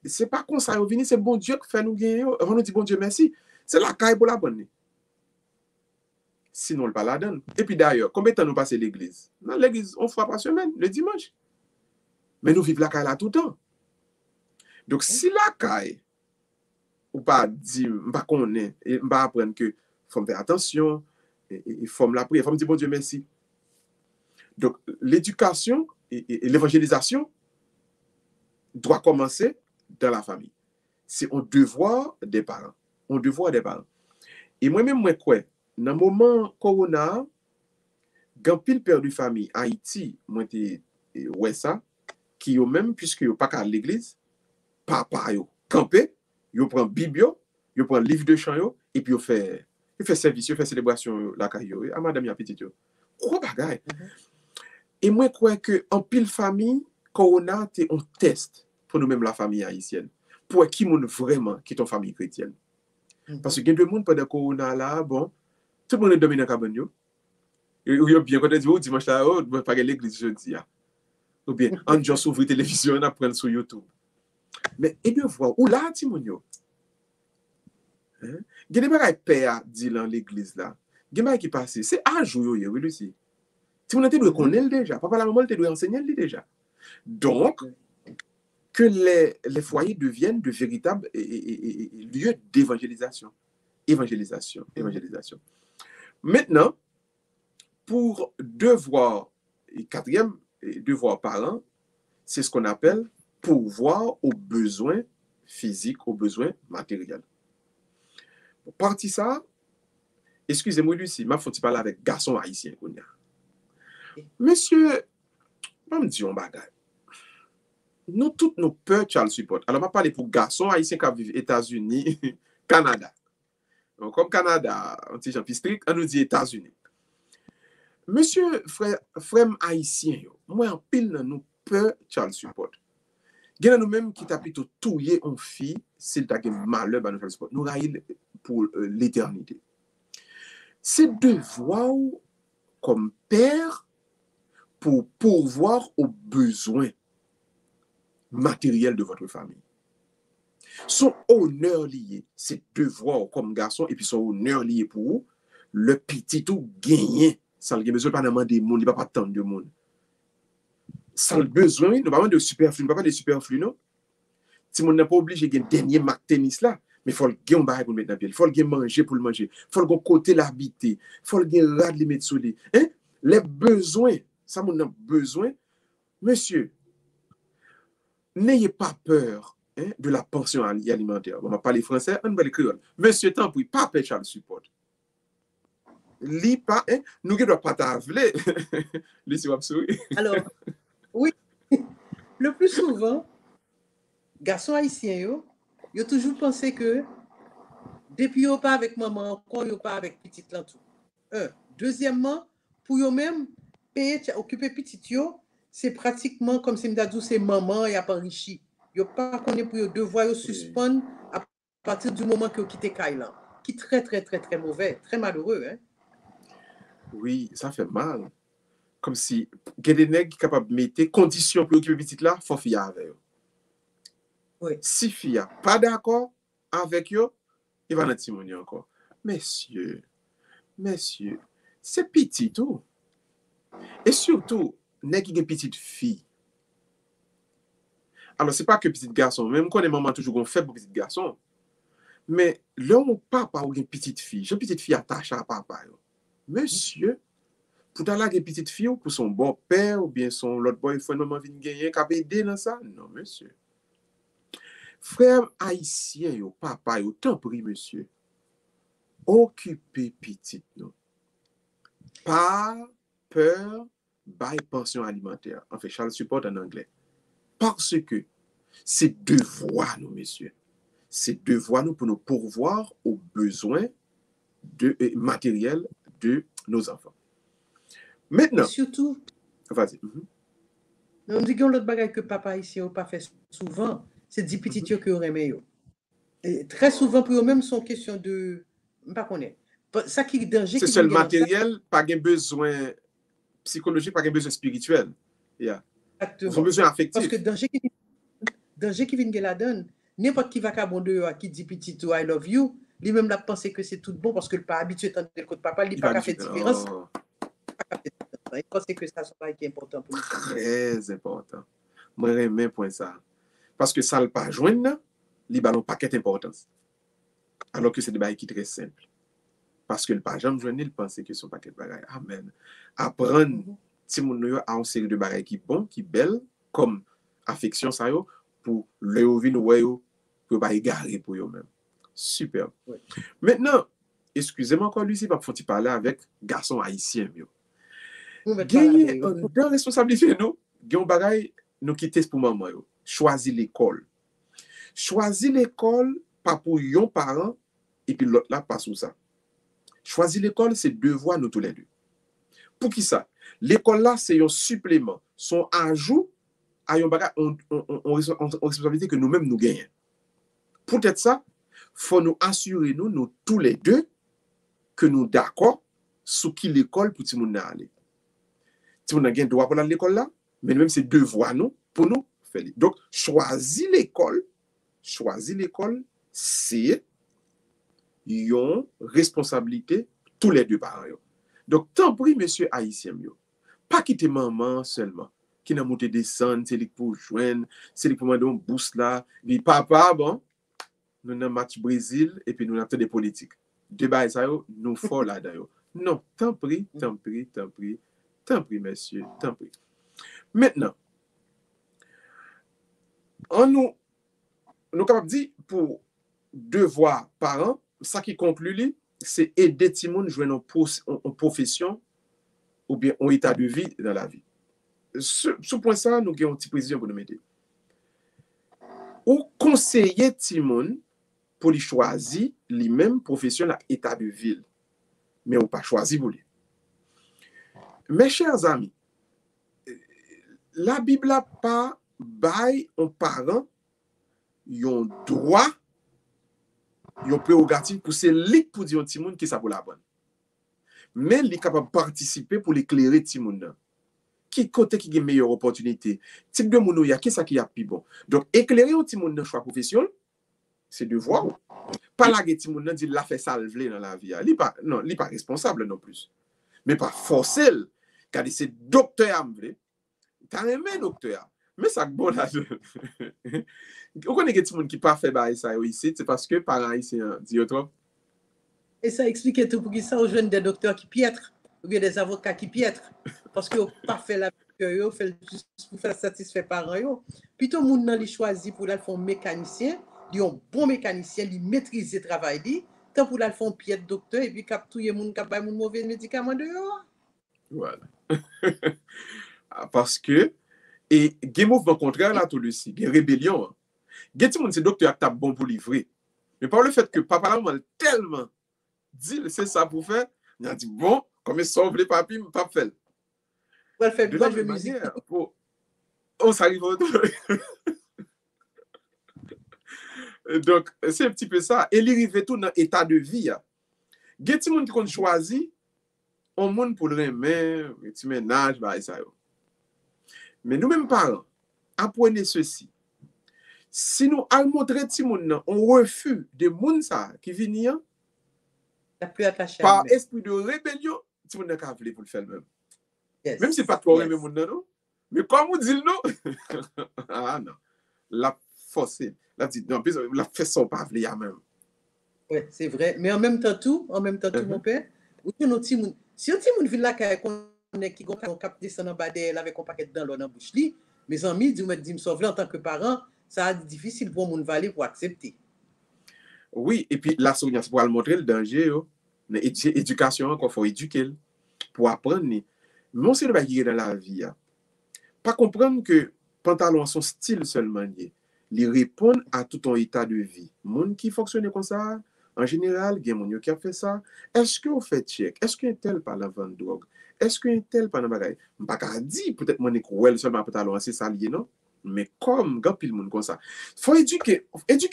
C'est pas comme ça, c'est bon Dieu qui fait nous gagner. On nous dit bon Dieu merci. C'est la caille pour la bonne. Sinon, le pas la donne. Et puis d'ailleurs, combien de temps nous passons l'église? Dans l'église, on fera par semaine, le dimanche. Mais nous vivons la caille là tout le temps. Donc, si la caille, ou pas dire, pas qu'on est, et pas apprendre que faut faire attention, et faut la prière, faut me dire bon Dieu merci. Donc, l'éducation et l'évangélisation doit commencer dans la famille. C'est un devoir des parents. Un devoir des parents. Et moi-même, moi, quoi? Dans le moment corona, quand pile père de famille Haïti, moi ouais ça, qui yo même puisque yo pas à l'église, papa yo campé, yo prend Bible, yo prend livre de chant yo et puis yo fait service, yo fait célébration la caillou, à madame ya petite yo. Quoi bagay. Et moi crois que en pile famille corona c'est un test pour nous même la famille haïtienne. Pour qui moun vraiment qui ton famille chrétienne. Parce que il y a deux monde pendant corona là, bon tout le monde est dormi dans la cabane. Ou bien, quand on dit, oh, dimanche là, oh, je vais pas aller à l'église jeudi. Ou bien, on juste ouvre la télévision, on apprend sur YouTube. Mais, et bien, voir, où là, Timonio? Il y a des choses père dit dans l'église là. Il y a des choses qui passent. C'est à jouer, oui, aussi. Timonio, tu dois connaître déjà. Papa, la maman, tu dois enseigner déjà. Donc, que les foyers deviennent de véritables lieux d'évangélisation. Évangélisation. Maintenant, pour devoir, et quatrième devoir parent, c'est ce qu'on appelle pourvoir aux besoins physiques, aux besoins matériels. Pour partir ça, excusez-moi Lucie, ma faut parler avec garçon haïtien. Monsieur, je me dis un bagage. Nous, toutes nos peurs, Charles support. Alors, je vais parler pour garçons haïtiens qui vivent aux États-Unis, Canada. Donc, comme Canada, un petit genre strict, on nous dit États-Unis. Monsieur, frère haïtien, moi, en pile, nous peur, Charles support. Il y a nous-mêmes qui t'a plutôt touillé en fille, s'il t'a eu malheur, nous Charles support. Nous raillons pour l'éternité. C'est devoir comme père pour pourvoir aux besoins matériels de votre famille. Son honneur lié, c'est devoir comme garçon, et puis son honneur lié pour vous, le petit tout gagné. Ça ne besoin pas demander de monde, il n'y a pas tant de monde. Ça le besoin, nous parlons de superflu, nous parlons de superflu, non? Si on n'est pas obligé de gagner dernier mat tennis là, mais il faut le gagner un bagage pour le mettre dans le pied, il faut le gagner manger pour le manger, il faut le gagner côté l'habiter, il faut le gagner rad les mettre sur lui. Hein? Les besoins, ça on a besoin. Monsieur, n'ayez pas peur de la pension alimentaire. On va parler français, on va parler créole. Monsieur, tant pis, pas pêcher le support. Li pas, nous ne devons pas t'aveler. Laissez moi sourire. Alors, oui, le plus souvent, garçons haïtiens, ils ont toujours pensé que depuis qu'ils pas avec maman, quand ils pas avec petite là tout. Deuxièmement, pour eux-mêmes, payer, occuper petite c'est pratiquement comme si m'dadou c'est maman et a pas enrichi. Ils pas connaît pour eux devoir suspendre à partir du moment que vous quittez Kailan, qui est très très très très mauvais, très malheureux, hein. Oui, ça fait mal. Comme si il y a des nègres qui sont capables de mettre conditions pour occuper petite là, il faut fier avec eux. Oui. Si fier pas d'accord avec eux, il va dans témoigner encore. Messieurs, c'est petit tout. Et surtout, nègre qui est petite fille. Alors, c'est pas que petit garçon, même quand les mamans toujours fait pour petit garçon. Mais l'homme ou papa ou une petite fille, j'ai une petite fille attachée à papa. Monsieur, pour ta une petite fille ou pour son bon père ou bien son l'autre boyfriend maman vient gagner, qui a aidé dans ça? Non, monsieur. Frère haïtien, yo, papa, yo, t'en prie, monsieur. Occupez petit, non. Pas peur, by pension alimentaire. En fait, Charles support en anglais. Parce que c'est devoir, nous, messieurs. C'est devoir, nous, pour nous pourvoir aux besoins matériels de nos enfants. Maintenant. Et surtout, vas-y. On dit que l'autre bagage que papa ici n'a pas fait souvent, c'est des petits que vous aimez. Et très souvent, pour eux-mêmes, sont question de. Je ne sais pas. Ça qui est danger. C'est seul matériel, pas de besoin psychologique, pas de besoin spirituel. Yeah. Exactement. Son besoin affectif. Parce que danger qui vient de la donne, n'importe qui va à qui dit petit ou I love you, lui-même l'a pensé que c'est tout bon parce que le pas habitué à le côté papa, il n'a pas fait différence. Il pense que ça c'est important pour nous. Très important. Moi, j'aime point ça. Parce que ça ne pas joindre, il a un paquet d'importance. Alors que c'est des bagages qui sont très simples. Parce que le pas jamais joindre, il pense que son paquet de bagages. Amen. Apprendre, si mon noyau a une série de bagages qui bon, qui belle, comme affection, ça yo, pour le ouvrir ou pour pas égarer pour eux-mêmes. Super. Ouais. Maintenant, excusez-moi encore, Lucie, parce qu'il faut parler avec garçon haïtien. Dans la responsabilité, nous, nous bagay nous quitter pour maman. Choisir l'école. Choisir l'école, pas pour yon parent, et puis l'autre là, pas sous ça. Choisir l'école, c'est devoir nous tous les deux. Pour qui ça? L'école là, c'est un supplément, son ajout à un bagage, on responsabilité que nous-mêmes nous gagnons. Pour être ça, faut nous assurer, nous tous les deux, que nous d'accord sur qui l'école pour tout le monde aller. Si on a un droit pour aller à l'école là, mais même c'est devoir nous pour nous faire. Donc, choisir l'école, c'est une responsabilité tous les deux parents. Donc, tant pis, monsieur haïtien, pas quitter maman seulement, qui n'a monté descendre, c'est lui pour joindre, c'est lui pour demander un boost là, puis papa, bon, nous avons un match Brésil et puis nous avons des politiques. Débat ça, nous faut là-dedans. Non, tant pis, messieurs, tant pis. Maintenant, nous capable de dire pour devoir parents, ça qui conclut, c'est aider tout le monde à jouer en profession ou bien en état de vie dans la vie. Ce point ça, nous avons une petite précision pour nous mettre. Ou conseiller tout le monde pour lui choisir les mêmes professions à état de ville, mais on pas choisi pour lui. Mes chers amis, la Bible n'a pas bail aux parents un droit, un prérogative pour c'est lui pour dire au petit monde qui ça pour la bonne. Mais il est capable de participer pour l'éclairer le petit monde. Qui côté qui a une meilleure opportunité? Type de monde, il y a qui ça qui a plus bon. Donc éclairer au petit monde dans le choix professionnel, c'est devoir. Pas la petit monde dit la fait salver dans la vie. Il pas non, il pas responsable non plus. Mais pas forcer. Car c'est docteur amblé. T'as aimé docteur. Mais ça bon là. Vous connaissez des gens qui pas fait ça ici, c'est parce que parents ici disent trop. Et ça explique tout pour qui ça aux jeunes des docteurs qui piètrent ou bien des avocats qui piètrent parce qu'ils n'ont pas fait la que fait juste pour faire satisfaire parents. Puis tout le monde n'a choisi pour faire mécanicien, ils ont bon mécanicien, ils maîtrisent le travail, tant pour faire un piètre docteur et puis cap tout le monde cap un mauvais médicament dehors. Voilà. Parce que et il y a un mouvement contraire là tout le temps, il y a une rébellion. Il y a des gens c'est docteur qui est bon pour livrer. Mais par le fait que papa m'a tellement dit c'est ça pour faire, il a dit bon, comme il sauve les papiers, pas faire. On va faire de la musique. On s'arrive au Donc, c'est un petit peu ça. Et il arrive tout dans l'état de vie. Il y a des gens qui ont choisi un monde pour le remettre, un petit ménage, ça. Mais nous-mêmes parents, apprenez ceci. Si nous allons montrer petit monde, on refuse des gens qui viennent par esprit de rébellion, petit monde n'a qu'à appeler pour le faire même. Yes. Même si pas toi même monde non. Mais comme vous dites non. Ah non. La forcer, la dit non, la fait son pas vle ya même. Ouais, c'est vrai, mais en même temps tout mon père, si un petit monde vient là qui gon cap descend en bas d'elle avec un paquet dans l'eau dans bouche li, mes amis dit me sauve en tant que parent, ça est difficile pour moun valer pour accepter. Oui, et puis la souvenance pour montrer le danger, éducation, il faut éduquer pour apprendre. Mais on sait le qui est dans la vie. Pas comprendre que pantalon son style seulement. Ils répondent à tout ton état de vie. Moun qui fonctionne comme ça, en général, il y a moun qui a fait ça. Est-ce que vous faites check? Est-ce qu'un tel par la vente de drogue? Est-ce qu'un tel par la bagaille? Je ne peux pas dire peut-être mon école seulement pantalon, c'est ça lié, non? Mais comme grand pile monde comme ça, faut éduquer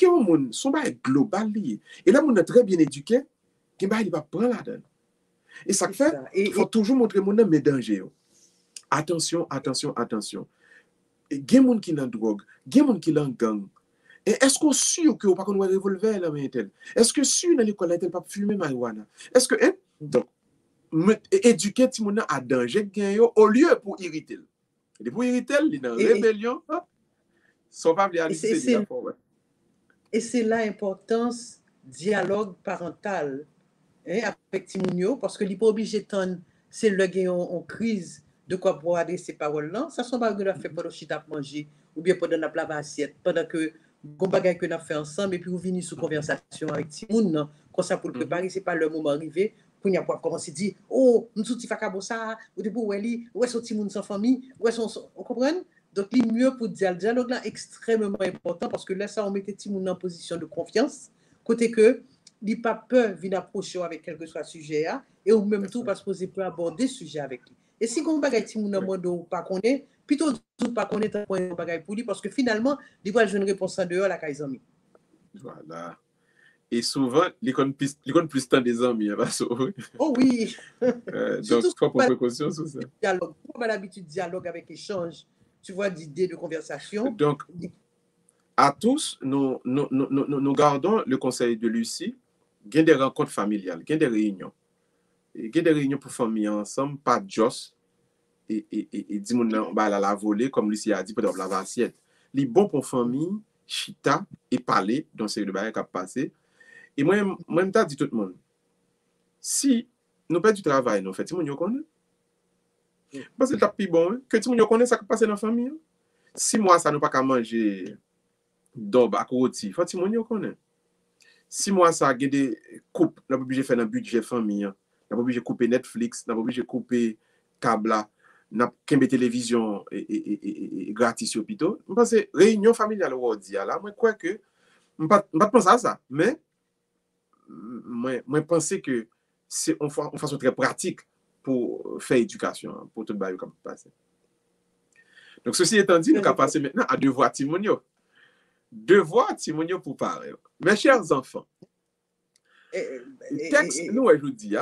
au monde, son bail global lié. Et là, on est très bien éduqué, qui bail il va prendre la donne. Et ça fait, il faut toujours montrer mon mes dangers. Attention, attention, attention. Il y a des gens qui ont drogue, il y a des gens qui ont gang. Et est-ce qu'on est sûr que vous pas qu'on un revolver là mais tel? Est-ce que sûr dans l'école là tel pas fumer marijuana? Est-ce que donc éduquer tout le monde à danger gain au lieu pour irriter. Et pour irriter, il est dans rébellion. Son pas réaliser et c'est l'importance dialogue parental avec Timounio parce que il pas obligé de c'est le gain en crise de quoi pour aller ces paroles là ça sont pas que fait pendant chita manger ou bien pendant la laver assiette pendant que gon bagay que n'a fait ensemble et puis vous venez sous conversation avec Timoun comme ça pour le préparer c'est pas le moment arrivé pour n'y a pas commencer dire oh nous tout fa kabo ça ou de pour weli où est son Timoun sans famille où est son on comprend. Donc, il est mieux pour dire le dialogue là extrêmement important parce que là, ça, on mettait Timoun en position de confiance. Côté que, il n'a pas peur de venir approcher avec quel que soit le sujet là, et ou même tout, parce que vous peut aborder le sujet avec lui. Et si on bagaille Timoun en mode ou pas connaît, plutôt tout pas connaître un bagaille pour lui, parce que finalement, il va jouer une réponse en dehors la Kaizami. Voilà. Et souvent, il connaît plus temps des amis. Oh oui. Donc, il faut prendre précaution sur ça. Dialogue. On a l'habitude de dialogue avec échange. Tu vois, d'idées de conversation. Donc, à tous, nous gardons le conseil de Lucie. Il y a des rencontres familiales, il y a des réunions. Il y a des réunions pour famille ensemble, pas de joss. Et dit on va la voler, comme Lucie a dit, peut-être la assiette. Il est bon pour famille, chita et parler dans ces débats qui a passé. Et moi, je dis tout le monde, si nous perdons du travail, nous faisons, nous connaissons. Parce que c'est plus bon que tout le monde connaît ça qui passe dans la famille. Si moi, ça n'a pas qu'à manger d'ob à côté, il faut que tout le monde connaît. Si moi, ça a des coupes, on n'a pas obligé de faire un budget famille, on n'a pas obligé de couper Netflix, on n'a pas obligé de couper câble, on n'a pas de télévision et gratis sur plutôt. Je pense que réunion familiale, on dit là, moi, quoi que, je ne pense pas à ça, mais moi, je pense que c'est une façon très pratique pour faire éducation, pour tout le monde qui passe. Donc, ceci étant dit, nous allons passer maintenant à devoir Timonio. Devoir Timonio pour parler. Mes chers enfants, le texte, nous, je vous dis,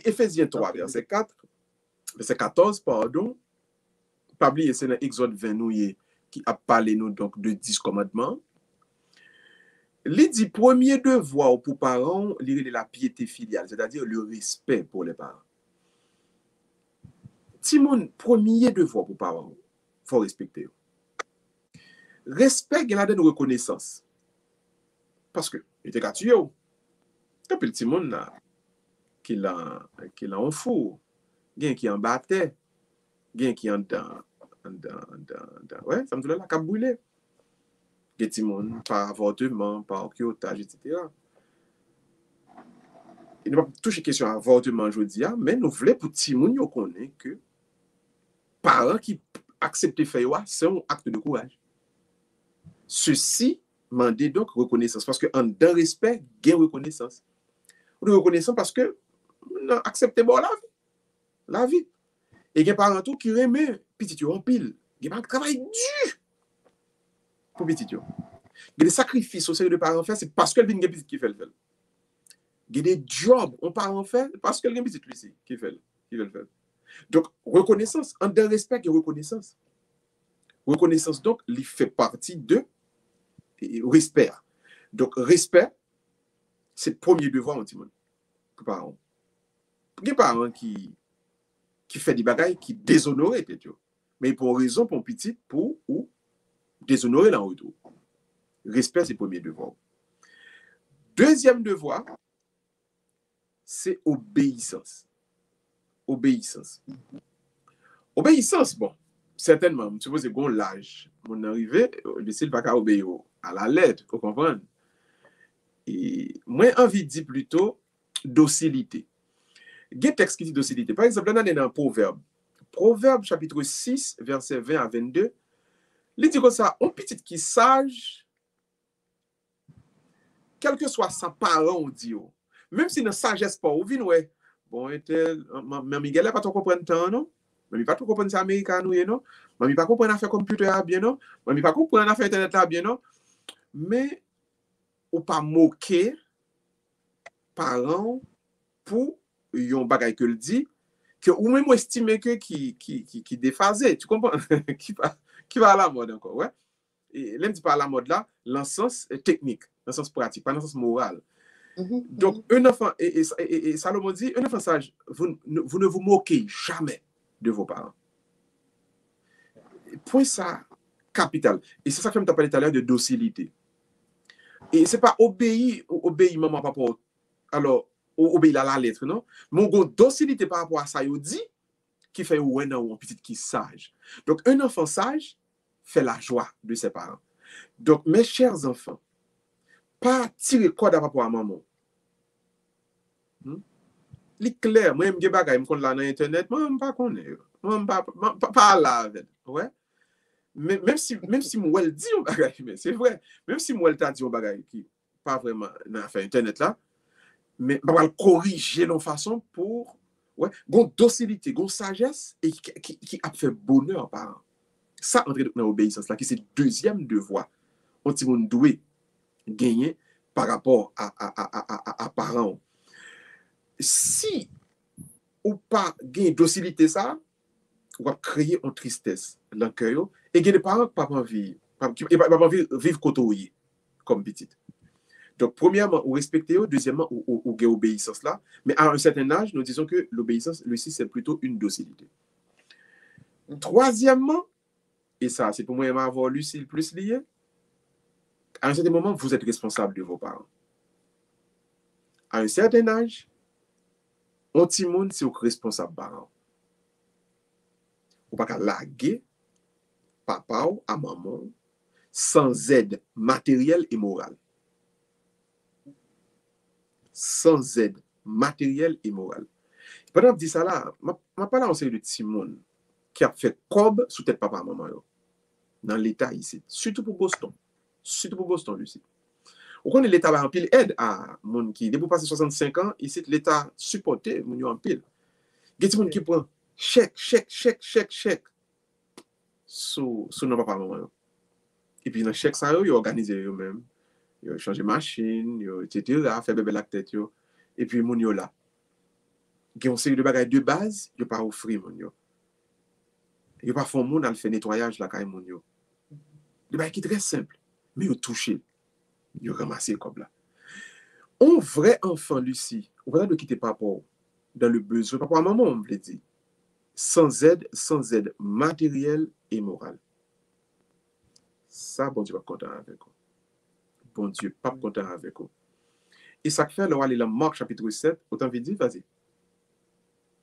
Éphésiens 3, verset 4, verset 14, pardon, pas oublier, c'est dans Exode 20, nous, qui a parlé nous donc de 10 commandements. Il dit, premier devoir pour parents, il est la piété filiale, c'est-à-dire le respect pour les parents. Timon, premier devoir pour parents, il faut respecter. Respect, il y a de reconnaissance. Parce que, il était tué. Quand le Timon, qu'il a en four, il qui en battait, il qui en dans, ouais, ça me dit là, la brûlé. Il Timon, par avortement, par curetage, etc. Il n'a pas touché question à avortement aujourd'hui, mais nous voulons pour Timon, nous connaissons que parents qui acceptent faire c'est un acte de courage. Ceci demande donc reconnaissance parce que en d'un respect, il y a reconnaissance. Nous reconnaissons parce que nous acceptons bon la vie. Et il y a des parents qui remettent petit en pile. Il y a un travail dur pour petit. Il y a des sacrifices au sein de parents faire, c'est parce que le petit qui fait le faire. Il y a des jobs on parent fait parce que le petit lui qui fait le faire. Donc, reconnaissance, en d'un respect et reconnaissance. Reconnaissance, donc, il fait partie de respect. Donc, respect, c'est le premier devoir, pour les parents. Pour les parents qui fait des bagailles qui déshonorent, mais pour raison, pour petit, pour ou déshonorer dans le retour. Respect, c'est le premier devoir. Deuxième devoir, c'est obéissance. Obéissance, bon, certainement, je suppose que l'âge, mon arrivé, le style va obéir à la lettre, vous comprenez? Et moi, envie de dire plutôt docilité. Il y a un texte qui dit docilité. Par exemple, on est dans Proverbe. Proverbe, chapitre 6, verset 20 à 22. Il dit comme ça, un petit qui sage, quel que soit sa parent, on dit, même si dans sagesse pas, ou vient, ouais, bon, mais Miguel n'a pas trop comprendre temps, non? Mais pas trop comprendre ça américain, non? Mais pas comprendre faire computer bien, non? Mais pas comprendre faire internet bien, non? Mais, ou pas moquer parents pour yon bagay que le dit, que ou même estimer que qui déphasé, tu comprends? qui va à la mode encore, ouais? Et l'un dit pas à la mode là, l'encens technique, l'encens pratique, pas l'encens moral. Donc, un enfant, et Salomon dit, un enfant sage, vous ne vous moquez jamais de vos parents. Point ça, capital. Et c'est ça que je t'ai parlé tout à l'heure de docilité. Et c'est pas obéir maman, papa, alors, obéir à la lettre, non? Mon docilité par rapport à ça, il dit, qui fait un petit qui sage. Donc, un enfant sage fait la joie de ses parents. Donc, mes chers enfants, pas tirer quoi par rapport à maman. C'est clair, moi, je bagay, je là dans Internet, moi, je ne pas connais. Moi, je pas là avec. Ouais? Mais même si moi, elle dit un bagay, mais c'est vrai, même si moi, elle t'a dit un bagay qui pas vraiment dans l'affaire Internet là, mais on va le corriger de façon pour, ouais, gon docilité, gon sagesse, et qui a fait bonheur par ça, entrer dans l'obéissance là, qui c'est deuxième devoir, on ti moun doué gagner par rapport à parents. Si ou pas gagner docilité ça, on va créer une tristesse dans le cœur, et gagner des parents qui pas envie vivre côtoyer comme petit. Donc, premièrement, ou respecter, deuxièmement, ou obéissance là. Mais à un certain âge, nous disons que l'obéissance, Lucie, c'est plutôt une docilité. Troisièmement, et ça, c'est pour moi avoir Lucie le plus lié, à un certain moment, vous êtes responsable de vos parents. À un certain âge, on petit monde, c'est responsable de parents. Ou pas qu'à laguer papa ou à maman sans aide matérielle et morale. Sans aide matérielle et morale. Pendant que je dis ça là, je parle en série de Timon qui a fait cob sous tête papa et maman dans l'État ici. Surtout pour Boston. Surtout pour Boston, Lucie. Vous connaissez l'État en pile aide à mon qui, depuis passer 65 ans, ici l'État supporté mon en pile. Il y a des gens qui prennent chèque sous nos papa et maman. Et puis dans chèque ça, ils organisent eux-mêmes. Ils changent machine, etc. Fait bébé la tête. Et puis mon yo là. Il y a une série de bagages de base, ils ne pas offrir mon yo. Ils ne pas font moun al fait nettoyage la caille mon yo. Le bagage qui est très simple, mais ils touché, ils ramassé comme là. Un vrai enfant Lucie, on va de quitter papa dans le besoin, papa maman on me l'a dit. Sans aide matérielle et morale. Ça bon Dieu pas content avec vous. Bon Dieu pas content avec vous. Et ça fait là aller dans Marc chapitre 7, autant veut dire vas-y.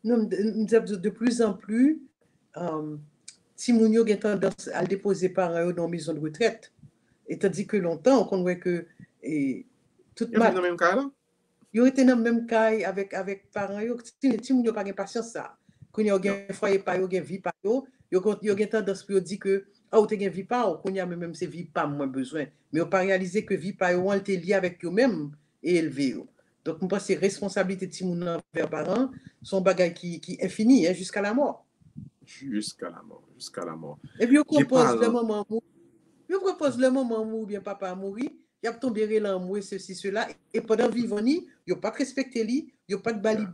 Non, de plus en plus, si moun yo gen tendance à le déposer par eux dans une maison de retraite, et tandis que longtemps, on voit que toute Ils sont dans le même cas là? Ils étaient dans le même cas avec parents. Si moun yo pas gen patience ça, quand yo gen foyer pa yo gen vie pa yo, yo gen tendance pour dire que ou te gen vie pa ou, qu'on y a même c'est vie pa moins besoin. Mais on pas réaliser que vie pa yo, on te lié avec eux même et élevé yo. Donc, je pense que responsabilité de Timoun envers parents sont bagages qui infini jusqu'à la mort. Jusqu'à la mort. Et puis, on propose le moment où bien papa a mouru, il a tombé là en mourir, ceci, cela, et pendant vivant, il n'a pas respecté lui, il n'a pas de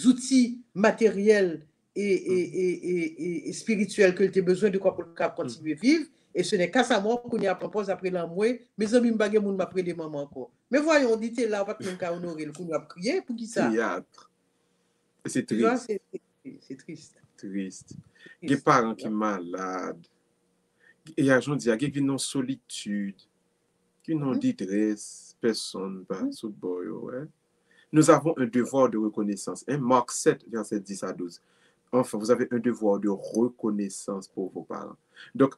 outils matériels et spirituels que tu as besoin de quoi pour continuer à vivre. Et ce n'est qu'à sa mort qu'on y a proposé après l'amour. Mes amis m'bagé moun m'après des mamans encore. Mais voyons, dit là, on va même qu'à honorer le qu'on a prié pour qui ça. Théâtre. C'est triste. C'est triste. Triste. Il y a des parents qui sont malades. Il y a des gens qui vivent en solitude, qui n'ont détresse, personne pas sous boy. Ouais. Nous avons un devoir de reconnaissance. Marc 7, verset 10 à 12. Enfin, vous avez un devoir de reconnaissance pour vos parents. Donc,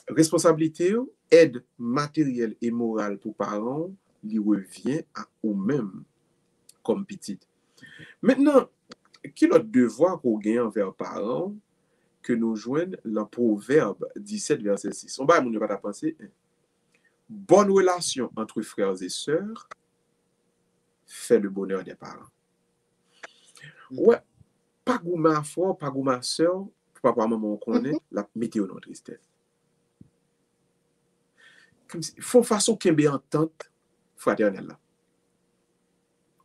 responsabilité, aide matérielle et morale pour parents, lui revient à vous-même comme petit. Maintenant, quel est le devoir qu'on gagne envers parents que nous joignent le Proverbe 17, verset 6? On va pas penser. Bonne relation entre frères et sœurs fait le bonheur des parents. Ouais, pas goût ma frère, pas goût ma soeur, papa, maman, on connaît, la météo non tristesse. Il faut façon qu'il y ait entente fraternelle là.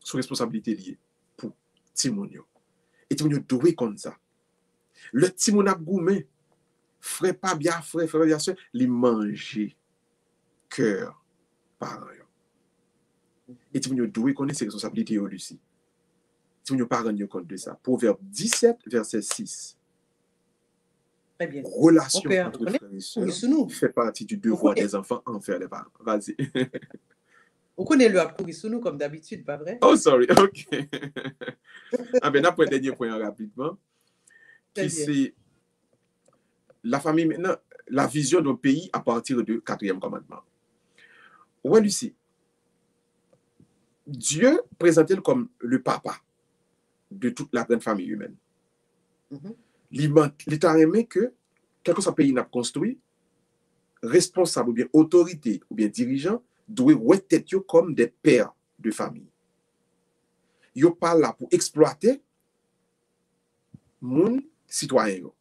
Sous responsabilité liée pour Timonio. Et Timonio doit comme ça. Le Timon a goumé, frère pas bien frère, frère bien soeur, li manger cœur parent. Et Timonio doit connaître ses responsabilités aussi. Timonio pas rendre compte de ça. Proverbe 17, verset 6. Très bien. Relation entre frères et sœurs fait partie du devoir des enfants envers les parents. Vas-y. On connaît le appui sous nous comme d'habitude, pas vrai? Oh, sorry, ok. Ah ben, après, dernier point rapidement, qui c'est la famille maintenant, la vision d'un pays à partir du 4e commandement. Ouais, Lucie, Dieu présente-t-il comme le papa de toute la grande famille humaine. Il t'a aimé que, quel que soit le pays n'a construit, responsable ou bien autorité ou bien dirigeant, doit être comme des pères de famille. Ils ne sont pas là pour exploiter mon citoyen.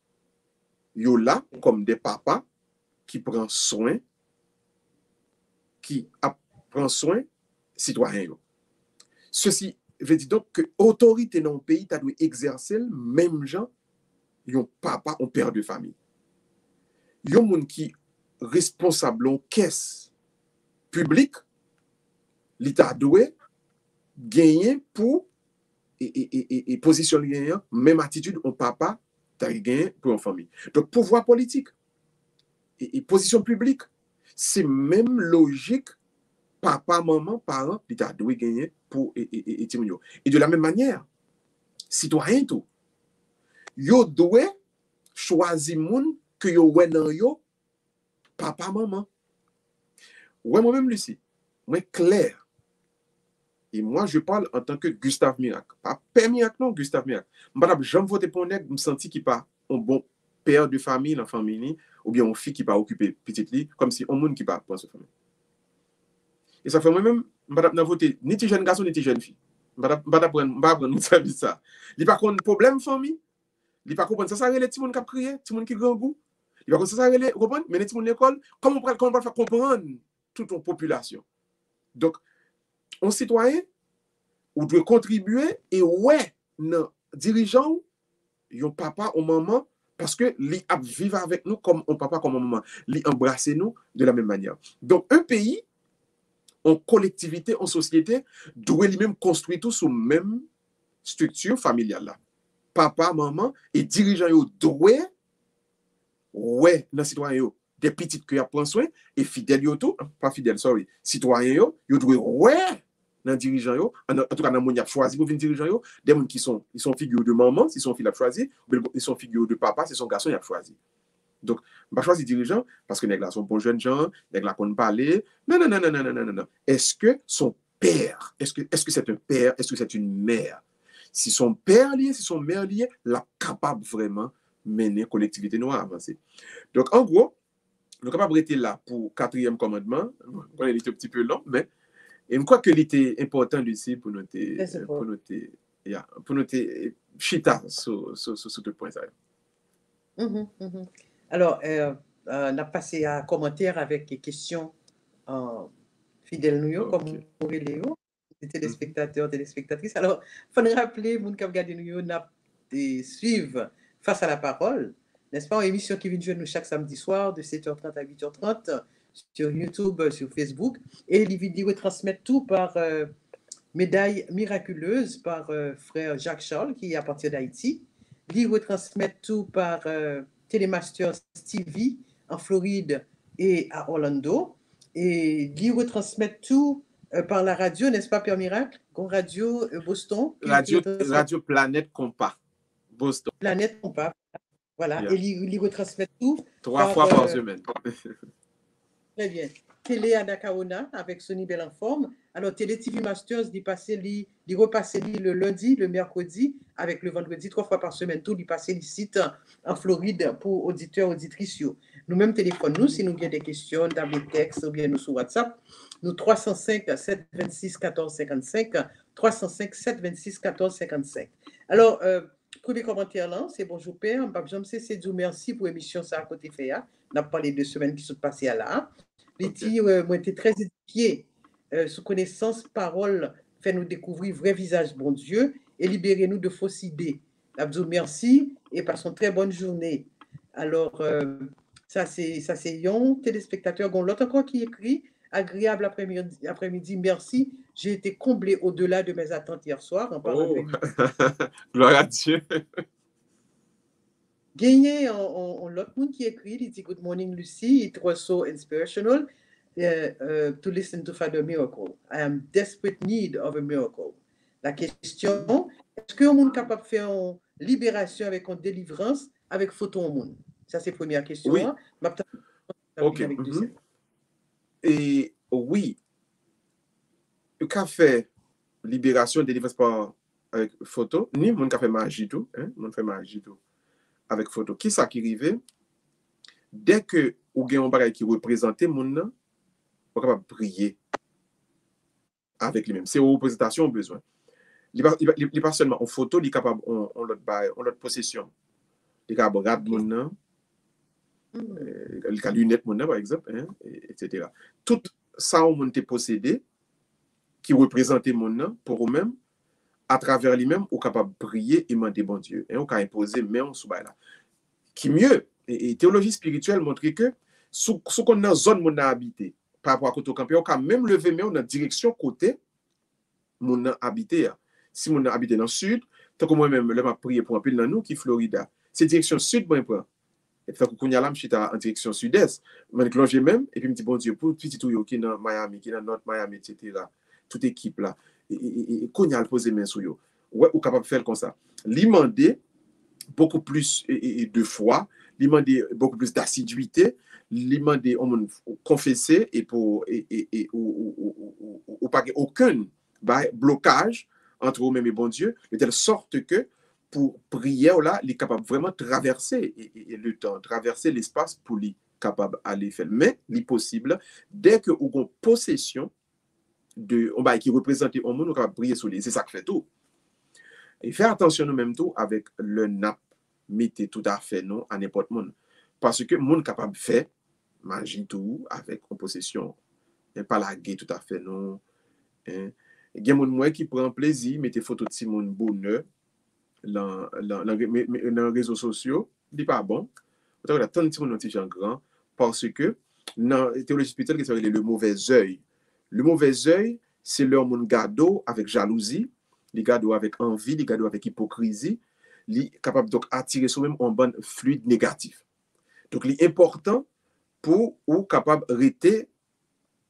Ils sont là comme des papas qui prennent soin, citoyen. Ceci veut dire donc que l'autorité dans le pays doit exercer le même genre, un papa, un père de famille. Il y a des gens qui sont responsables en caisse publique, l'État doit gagner pour et positionner même attitude au papa t'as gagné pour une famille. Donc pouvoir politique et position publique, c'est même logique papa, maman, parents, l'État doit gagner pour et de la même manière, citoyen tout, yo doit choisir moun que yo wè nan yo papa, maman. Ouais, moi-même, Lucie, moi, clair. Et moi, je parle en tant que Gustave Miracle. Pas Père Miracle, non, Gustave Miracle. Madame, j'aime voter pour un nègre, je me sens qu'il pas un bon père de famille, la famille, ou bien une fille qui pas occupé petite lit, comme si un monde qui pas prendre sa famille. Et ça fait moi-même, madame, n'a voté ni jeune garçon, ni jeune fille. Madame, nous savons ça. Il n'y a pas de problème, famille. Il n'y a pas de problème. Ça, ça les petits monde qui a crié, petits monde qui grand goût. Il n'y a pas de ça, ça les comprendre, mais les petits monde l'école, comment on va faire comprendre toute une population. Donc, un citoyen, ou doit contribuer et ouais, non, dirigeant, yon papa ou maman, parce que li ap vive avec nous comme un papa, comme un maman. Li embrasse nous de la même manière. Donc, un pays, en collectivité, en société, doit lui-même construire tout sous même structure familiale là. Papa, maman, et dirigeant yo doit, ouais, dans citoyen yo, des petites que y a prend soin, et fidèle yo tout, pas fidèle, sorry, citoyen yo doit, ouais, dans dirigeant yo, en tout cas dans mon y a choisi pour venir dirigeant yo, des gens qui sont figures de maman, si son fille a choisi, ou ils sont figures de papa, si son garçon a choisi. Donc, je choisir dirigeant parce que les gars sont bons jeunes gens, les gars connaissent parler. Non. Est-ce que son père, est-ce que c'est un père, est-ce que c'est une mère? Si son père lié, si son mère lié, la capable vraiment mener collectivité nous à avancer. Donc, en gros, nous capable d'être là pour 4e commandement. On est un petit peu long, mais je crois que c'était important ici pour noter chita sur ce point. Alors, on a passé à commentaire avec les questions fidèles nous, comme Léo, des téléspectateurs, téléspectatrices. Alors, il faut nous rappeler, mon cap garder nous, de suivre Face à la parole, n'est-ce pas, une émission qui vient de nous chaque samedi soir de 7h30 à 8h30 sur YouTube, sur Facebook, et les vidéos transmettent tout par Médaille miraculeuse par frère Jacques Charles qui est à partir d'Haïti. Ils retransmettent tout par Télémaster TV en Floride et à Orlando. Et ils retransmettent tout par la radio, n'est-ce pas, Père Miracle? Radio Boston. Radio Planète Compas. Boston. Planète on pas. Voilà. Yeah. Et ils retransmettent tout. 3 fois par semaine. Très bien. Télé Anacaona avec Sony Belle en forme. Alors, Télé TV Masters, il repasse le lundi, le mercredi, avec le vendredi, 3 fois par semaine, tout, il passe le site en Floride pour auditeurs, auditrices. Nous-mêmes, téléphone, nous, si nous avons des questions, dans les textes ou bien nous sur WhatsApp, nous 305 726 14 55, 305 726 14 55. Alors, premier commentaire là, c'est bonjour père, je me c'est du merci pour l'émission ça à côté fait. On a parlé de semaines qui sont passées là. Les petits, moi, j'étais très édifié. Sous connaissance, parole, fait nous découvrir vrai visage, bon Dieu, et libérez-nous de fausses idées. Abdou, merci et passons très bonne journée. Alors, ça c'est Yon, téléspectateur. L'autre encore qui écrit, agréable après-midi, merci. J'ai été comblé au-delà de mes attentes hier soir. En parlant de gloire à Dieu. Gagné en l'autre monde qui écrit, il dit Good morning Lucy, it was so inspirational to listen to Father Miracle. I am desperate need of a miracle. La question, est-ce que monde est capable de faire une libération avec une délivrance avec photo au monde? Ça c'est la première question. Oui. Ok. Et oui, le café libération, délivrance par avec photo, ni monde qui fait magie tout, hein, monde fait magie tout avec photo. Qui ça qui arrive? Dès que ou gen un bagay qui représente moun nan, on capable briller avec lui-même. C'est une représentation au besoin. Il n'est pas seulement en photo, il est capable en l'autre possession. Il est capable de regarder moun nan, il a lunettes moun nan par exemple, hein, etc. Tout ça on monde possédé qui représente moun nan pour eux-mêmes à travers lui-même, on est capable de briller et demander bon Dieu. Et on peut imposer main sous là. Qui mieux, et théologie spirituelle montre que ce qu'on a zone mon habité par rapport à côté campé, on peut même lever main dans direction côté mon habité. Si mon habité dans le sud, tant que moi-même je vais prier pour un pile dans nous qui Florida, c'est direction sud moi prend. Et tant que kounya là je en direction sud-est, je clonger même et puis me dit bon Dieu pour petit tout qui dans Miami, qui dans North Miami etc. Toute équipe là et kounya le poser main sur yo. Ouais, ou capable faire comme ça. Li demander beaucoup plus de foi, lui demander beaucoup plus d'assiduité, lui demander confesser et pour ou pas aucun blocage entre vous-même et bon Dieu, de telle sorte que pour prier là, il est capable vraiment de traverser le temps, traverser l'espace pour lui capable d'aller faire. Mais il est possible dès que vous avez possession de qui représente un monde, vous capable prier sur lui. C'est ça qui fait tout. Et faire attention nous-mêmes tout avec le nap, mettez tout à fait non à n'importe monde. Parce que monde capable de faire magie tout avec en possession. Et pas la guerre tout à fait non. Il y a des gens qui prennent plaisir, mettez photo de Simon bonheur dans les réseaux sociaux. Ce n'est pas bon. Il y a tant de gens grand parce que dans la théologie spirituelle, c'est le mauvais œil. Le mauvais œil, c'est leur monde gado avec jalousie. Les gars avec envie, les gars avec hypocrisie, les capable donc attirer sur même un bon fluide négatif. Donc il est important pour ou capable rester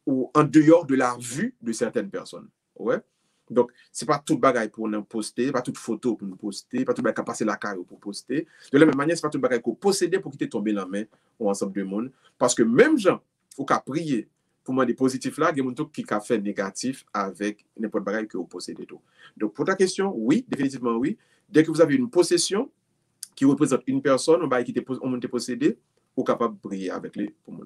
ou en dehors de la vue de certaines personnes. Ouais. Donc c'est pas toute bagaille pour nous poster, pas toute photo pour nous poster, pas toute bagaille passer la carrière pour poster. De la même manière, c'est pas toute bagaille qu'on posséder pour quitter tomber la main ou ensemble de monde parce que même gens faut qu'à prier pour moi des positifs là, il y a des gens qui ont fait négatif avec n'importe bagaille que vous possédez tout. Donc pour ta question, oui, définitivement oui. Dès que vous avez une possession qui représente une personne, on est possédé, vous êtes capable de prier avec les pour moi.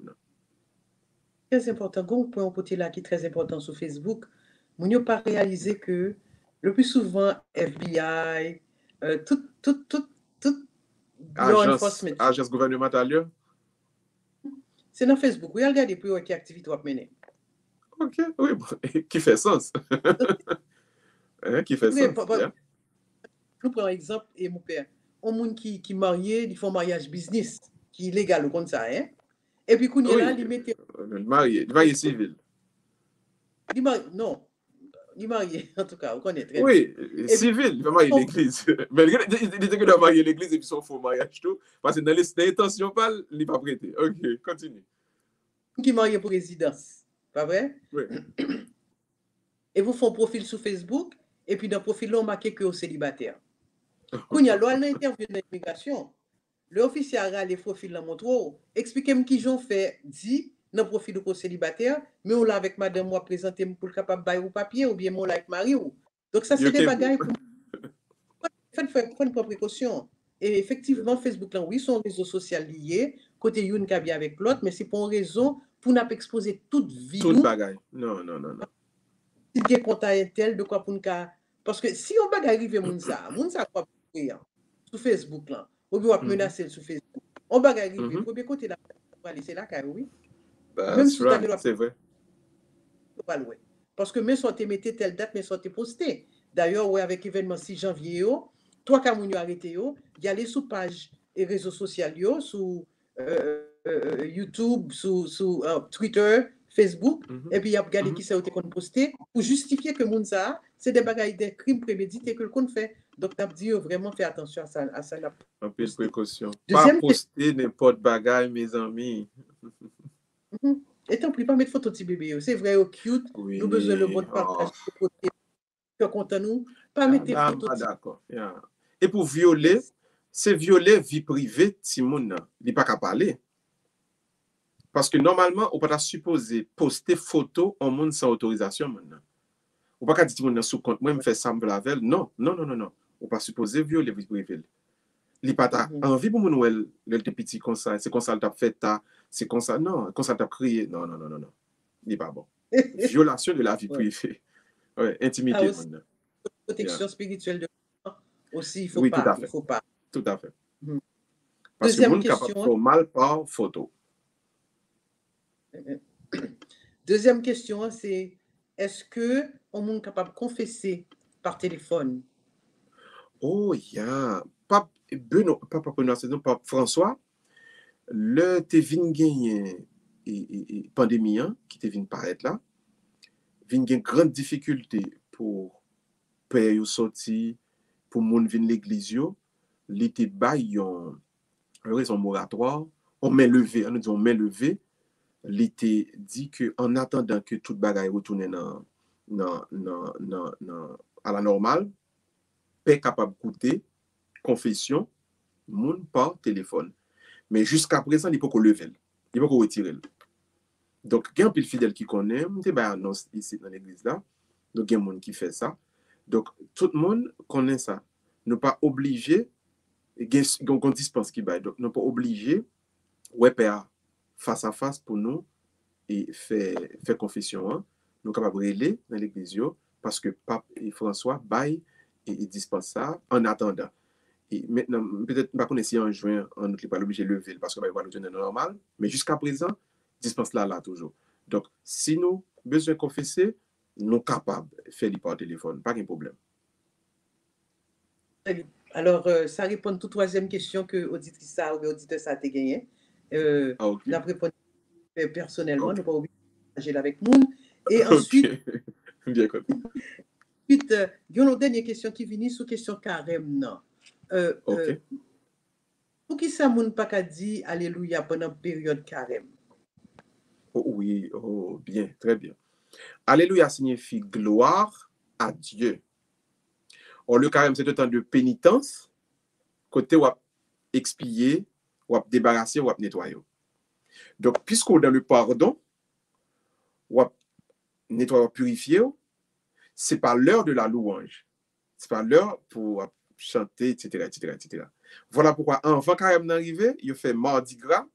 Très important, un point côté là qui est très important sur Facebook. Vous n'avez pas réalisé que le plus souvent FBI, tout law enforcement. Agence gouvernementale. C'est dans Facebook. Vous regardez pour quelle activité vous menez. Ok, oui, bon, qui fait sens. Qui fait sens. Nous prenons exemple, et mon père, un monde qui est marié, ils font mariage business, qui est légal comme ça. Hein? Et puis, quand il est là, il met. Marié civil. Non, il est marié, en tout cas, vous connaissez. Oui, civil, il va marier l'église. Mais il dit qu'il doit marier l'église et puis son faux mariage tout. Parce que dans les intentions, il n'est pas prêté. Ok, continue. Qui est marié pour résidence, pas vrai? Oui. Et vous font profil sur Facebook, et puis dans le profil là, on marque que vous célibataire. Quand il y a l'interview de l'immigration, l'officier a les profils dans mon trou. Expliquez-moi qui j'en fait, dit, dans le profil de célibataire, mais on l'a avec madame, moi présenter pour le capable de bailler au papier, ou bien moi là avec Marie. Donc ça, c'est des bagailles pour faites une précaution. Et effectivement, Facebook, là, oui, son réseau social lié, côté une qui a bien avec l'autre, mais c'est pour une raison pour n'a pas exposer toute vie. Toute bagaille. Non. Si bien compte à tel, de quoi pour nous. Parce que si on bagaille arrive, moun ça quoi faire sur Facebook, là, ou bien on menacer sur Facebook. On bagaille arrive, premier côté là, c'est là, oui. Même si c'est vrai. Parce que même si on te mettait telle date, mais si on te posté. D'ailleurs, ouais, avec l'événement 6 janvier, toi, quand on a arrêté, il y a les sous-pages et réseaux sociaux, sur YouTube, sur Twitter, Facebook, et puis il y a regardé qui ça a été posté pour justifier que moun ça, c'est des bagailles, des crimes prémédités que le qu'on fait. Donc, tu as dit vraiment faire attention à ça. Un peu de précaution. Pas poster n'importe bagaille, mes amis. Et tant pis, pas mettre photo de petit bébé. C'est vrai, au cute, oui. Nous besoin le bon partage de côté. Content nous, pas mettre photo de d'accord. Et pour violer, c'est violer vie privée, Simone. Il n'est pas qu'à parler. Parce que normalement, on ne peut pas supposer poster photo en monde sans autorisation maintenant. On ne peut pas dire que sous compte, moi, je fais ça, je me Non. On ne peut pas supposer violer vie privée. Il n'y a pas envie pour nous, le petit comme ça, c'est comme ça que tu as fait, c'est comme ça, non, comme ça tu as crié. Non. Il n'est pas bon. Violation de la vie privée. Ouais, intimité. Protection spirituelle de aussi, il faut pas. Il faut pas. Tout à fait. Parce que le monde est capable de faire mal par photo. Deuxième question, c'est est-ce que on est capable de confesser par téléphone? Oh, yeah. Pape Benoît, Pape François, le te vin gagné et pandémie qui te vin paraître là, vin gagné grande difficulté pour père sorti, pour moun vin l'église yo, li te bay yon raison moratoire, on met levé, li te dit que en attendant que toute bagaille retourne à la normale, paix capable coûter confession moun par téléphone. Mais jusqu'à présent, il faut qu'on lever, il faut qu'on retire. Donc, il y a un peu de fidèles qui connaissent, il y a une annonce ici dans l'église là, donc il y a un monde qui fait ça. Donc, tout le monde connaît ça. Nous pas obligé, on dispense qui baille, donc nous pas obligé, ouais, père, face à face pour nous, et faire confession. Hein. Nous sommes capables de relayer dans l'église parce que Pape et François baillent et dispense ça en attendant. Et maintenant, peut-être pas qu'on si en juin, on n'est pas obligé de lever parce qu'on va voir le journée normal, mais jusqu'à présent, dispense là toujours. Donc, si nous besoin de confesser, nous sommes capables de faire par téléphone, pas de problème. Alors, ça répond à toute troisième question que auditrice ça ou auditeur ça a été gagné. N'a répondu personnellement, nous pas obligé de partager avec nous. Et ensuite, bien content. Ensuite, il y a une dernière question qui vient sur question carême. Non. Pour qui ça moun pas qu'à dire alléluia pendant la période carême? Oh, oui, bien, très bien. Alléluia signifie gloire à Dieu. Or, le carême, c'est un temps de pénitence, côté où expier, ou débarrasser, ou nettoyer. Donc, puisqu'on est dans le pardon, ou nettoyer, purifier, c'est pas l'heure de la louange. C'est pas l'heure pour chanter, etc. Voilà pourquoi, avant carême d'arriver, il fait Mardi Gras,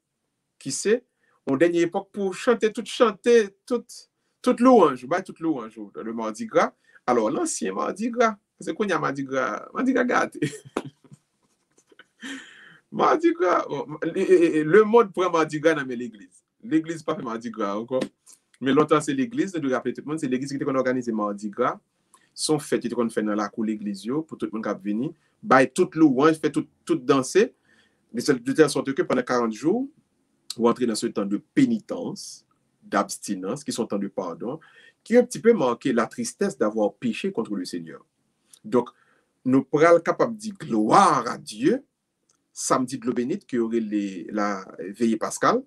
qui c'est, en dernière époque, pour chanter toute louange, le Mardi Gras. Alors, l'ancien Mardi Gras, c'est qu'on y a Mardi Gras gâté. Mardi Gras, le monde prend Mardi Gras dans l'église. L'église pas fait Mardi Gras encore. Mais longtemps, c'est l'église, de rappeler tout le monde, c'est l'église qui organise Mardi Gras. Son fête qui qu'on fait dans la cour l'église pour tout le monde qui a venu. Bail toute louange, fait tout danser. Mais c'est de telle sorte que pendant 40 jours, vous entrez dans ce temps de pénitence, d'abstinence, qui sont temps de pardon, qui a un petit peu marqué la tristesse d'avoir péché contre le Seigneur. Donc, nous pourrons capable de dire gloire à Dieu, samedi de l'eau bénite, qui aurait la veillée pascale,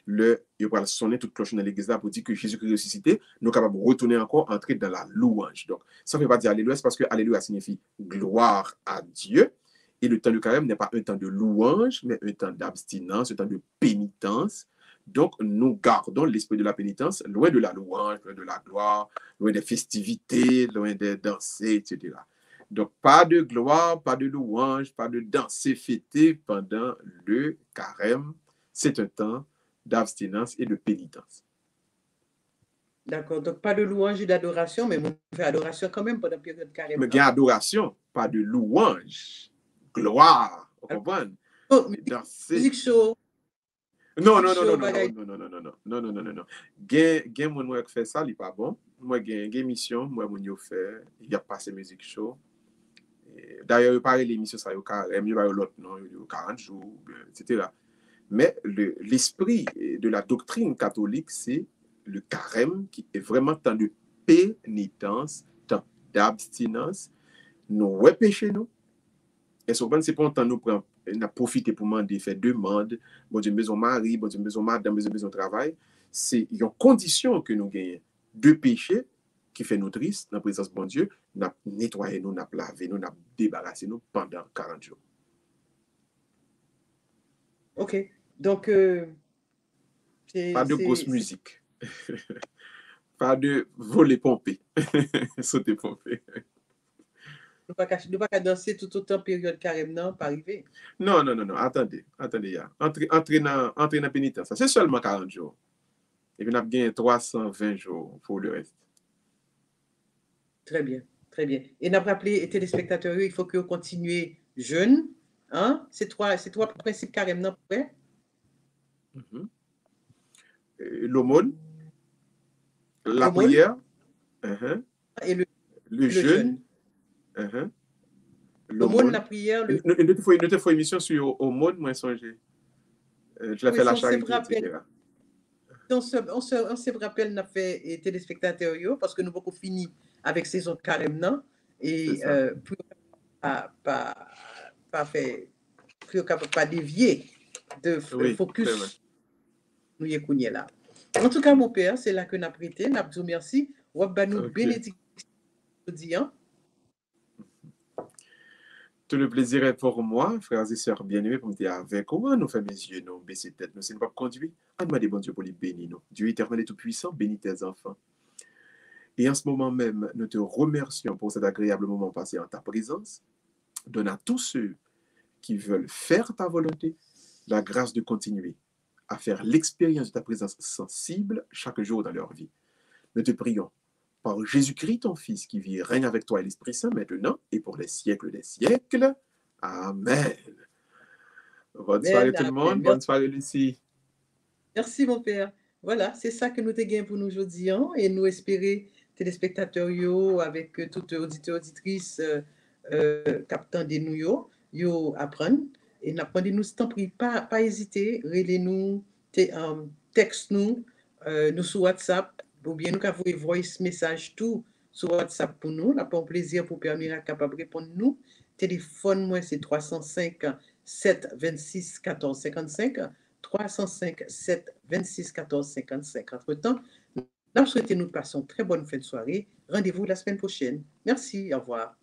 il va sonner toute cloche dans l'église là pour dire que Jésus-Christ est ressuscité, nous sommes capables de retourner encore, entrer dans la louange. Donc, ça ne veut pas dire Alléluia, c'est parce que Alléluia signifie gloire à Dieu. Et le temps de carême n'est pas un temps de louange, mais un temps d'abstinence, un temps de pénitence. Donc, nous gardons l'esprit de la pénitence loin de la louange, loin de la gloire, loin des festivités, loin des danser, etc. Donc, pas de gloire, pas de louange, pas de danser, fêter pendant le carême. C'est un temps d'abstinence et de pénitence. D'accord. Donc, pas de louange et d'adoration, mais on fait adoration quand même pendant la période de carême. Mais il y a adoration, pas de louange. Gloire, vous comprenez? Oh, musique show. Non. Gen moun wè fè ça, li pas bon. Moi, gen mission, moi, moun yo fè, il a passé musique show. D'ailleurs, il parle l'émission ça, il y a l'autre, non, 40 jours, etc. Mais l'esprit de la doctrine catholique, c'est le carême qui est vraiment temps de pénitence, temps d'abstinence. Nous ouais péché nous. Et souvent, c'est pas un temps nous prend, on a profité pour demander, faire demande, bon Dieu, maison mari, bon Dieu, maison madame, maison travail. C'est une condition que nous gagnons de péché qui fait nous tristes dans la présence de bon Dieu, nous nettoyé nous, nous lavé nous, nous débarrassé nous pendant 40 jours. Ok. Donc, pas de grosse musique. Pas de voler pompé. Sauter pompé. Nous ne pas danser tout autant période carême, non, pas arrivé. Non. Attendez, ya. Entrer dans la pénitence. C'est seulement 40 jours. Et puis, nous avons gagné 320 jours pour le reste. Très bien. Et nous avons rappelé les téléspectateurs, il faut que vous continuez jeûne. Hein? C'est trois principes carême, non? L'aumône, la prière, et le jeûne. L'aumône, la prière. Nous te émission sur l'aumône, moi, songé. Je l'ai fait la charité, etc. On se rappelle, nous avons fait les téléspectateurs, parce que nous avons beaucoup fini avec saison carême, non? Et pour pas dévier de focus. Nous y est là. En tout cas, mon père, c'est là que nous avons prêté. Nous avons merci. Nous bénédiction. Tout le plaisir est pour moi, frères et sœurs bien-aimés, pour me dire avec vous. Nous faisons mes yeux, nous baisser tête, nous ne pas conduire. À demander bon Dieu pour les bénir, nous. Dieu éternel et tout-puissant, bénis tes enfants. Et en ce moment même, nous te remercions pour cet agréable moment passé en ta présence. Donne à tous ceux qui veulent faire ta volonté la grâce de continuer à faire l'expérience de ta présence sensible chaque jour dans leur vie. Nous te prions par Jésus-Christ, ton Fils, qui vit et règne avec toi et l'Esprit Saint maintenant et pour les siècles des siècles. Amen. Bonne soirée tout le monde. Bonne soirée, Lucie. Merci, mon père. Voilà, c'est ça que nous te gagnons pour nous aujourd'hui. Et nous espérons, téléspectateurs, avec toutes auditeurs, auditrices, captant des nous, apprendre. Et n'apprenez nous, s'il t'en prie, pas hésiter, relez-nous, texte-nous, nous sur WhatsApp, ou bien nous avons voice message tout sur WhatsApp pour nous. Là, pour plaisir pour permettre capable de répondre nous. Téléphone, moi, c'est 305 7 26 14 55. 305 7 26 14 55. Entre-temps, nous souhaitons nous passer une très bonne fin de soirée. Rendez-vous la semaine prochaine. Merci, au revoir.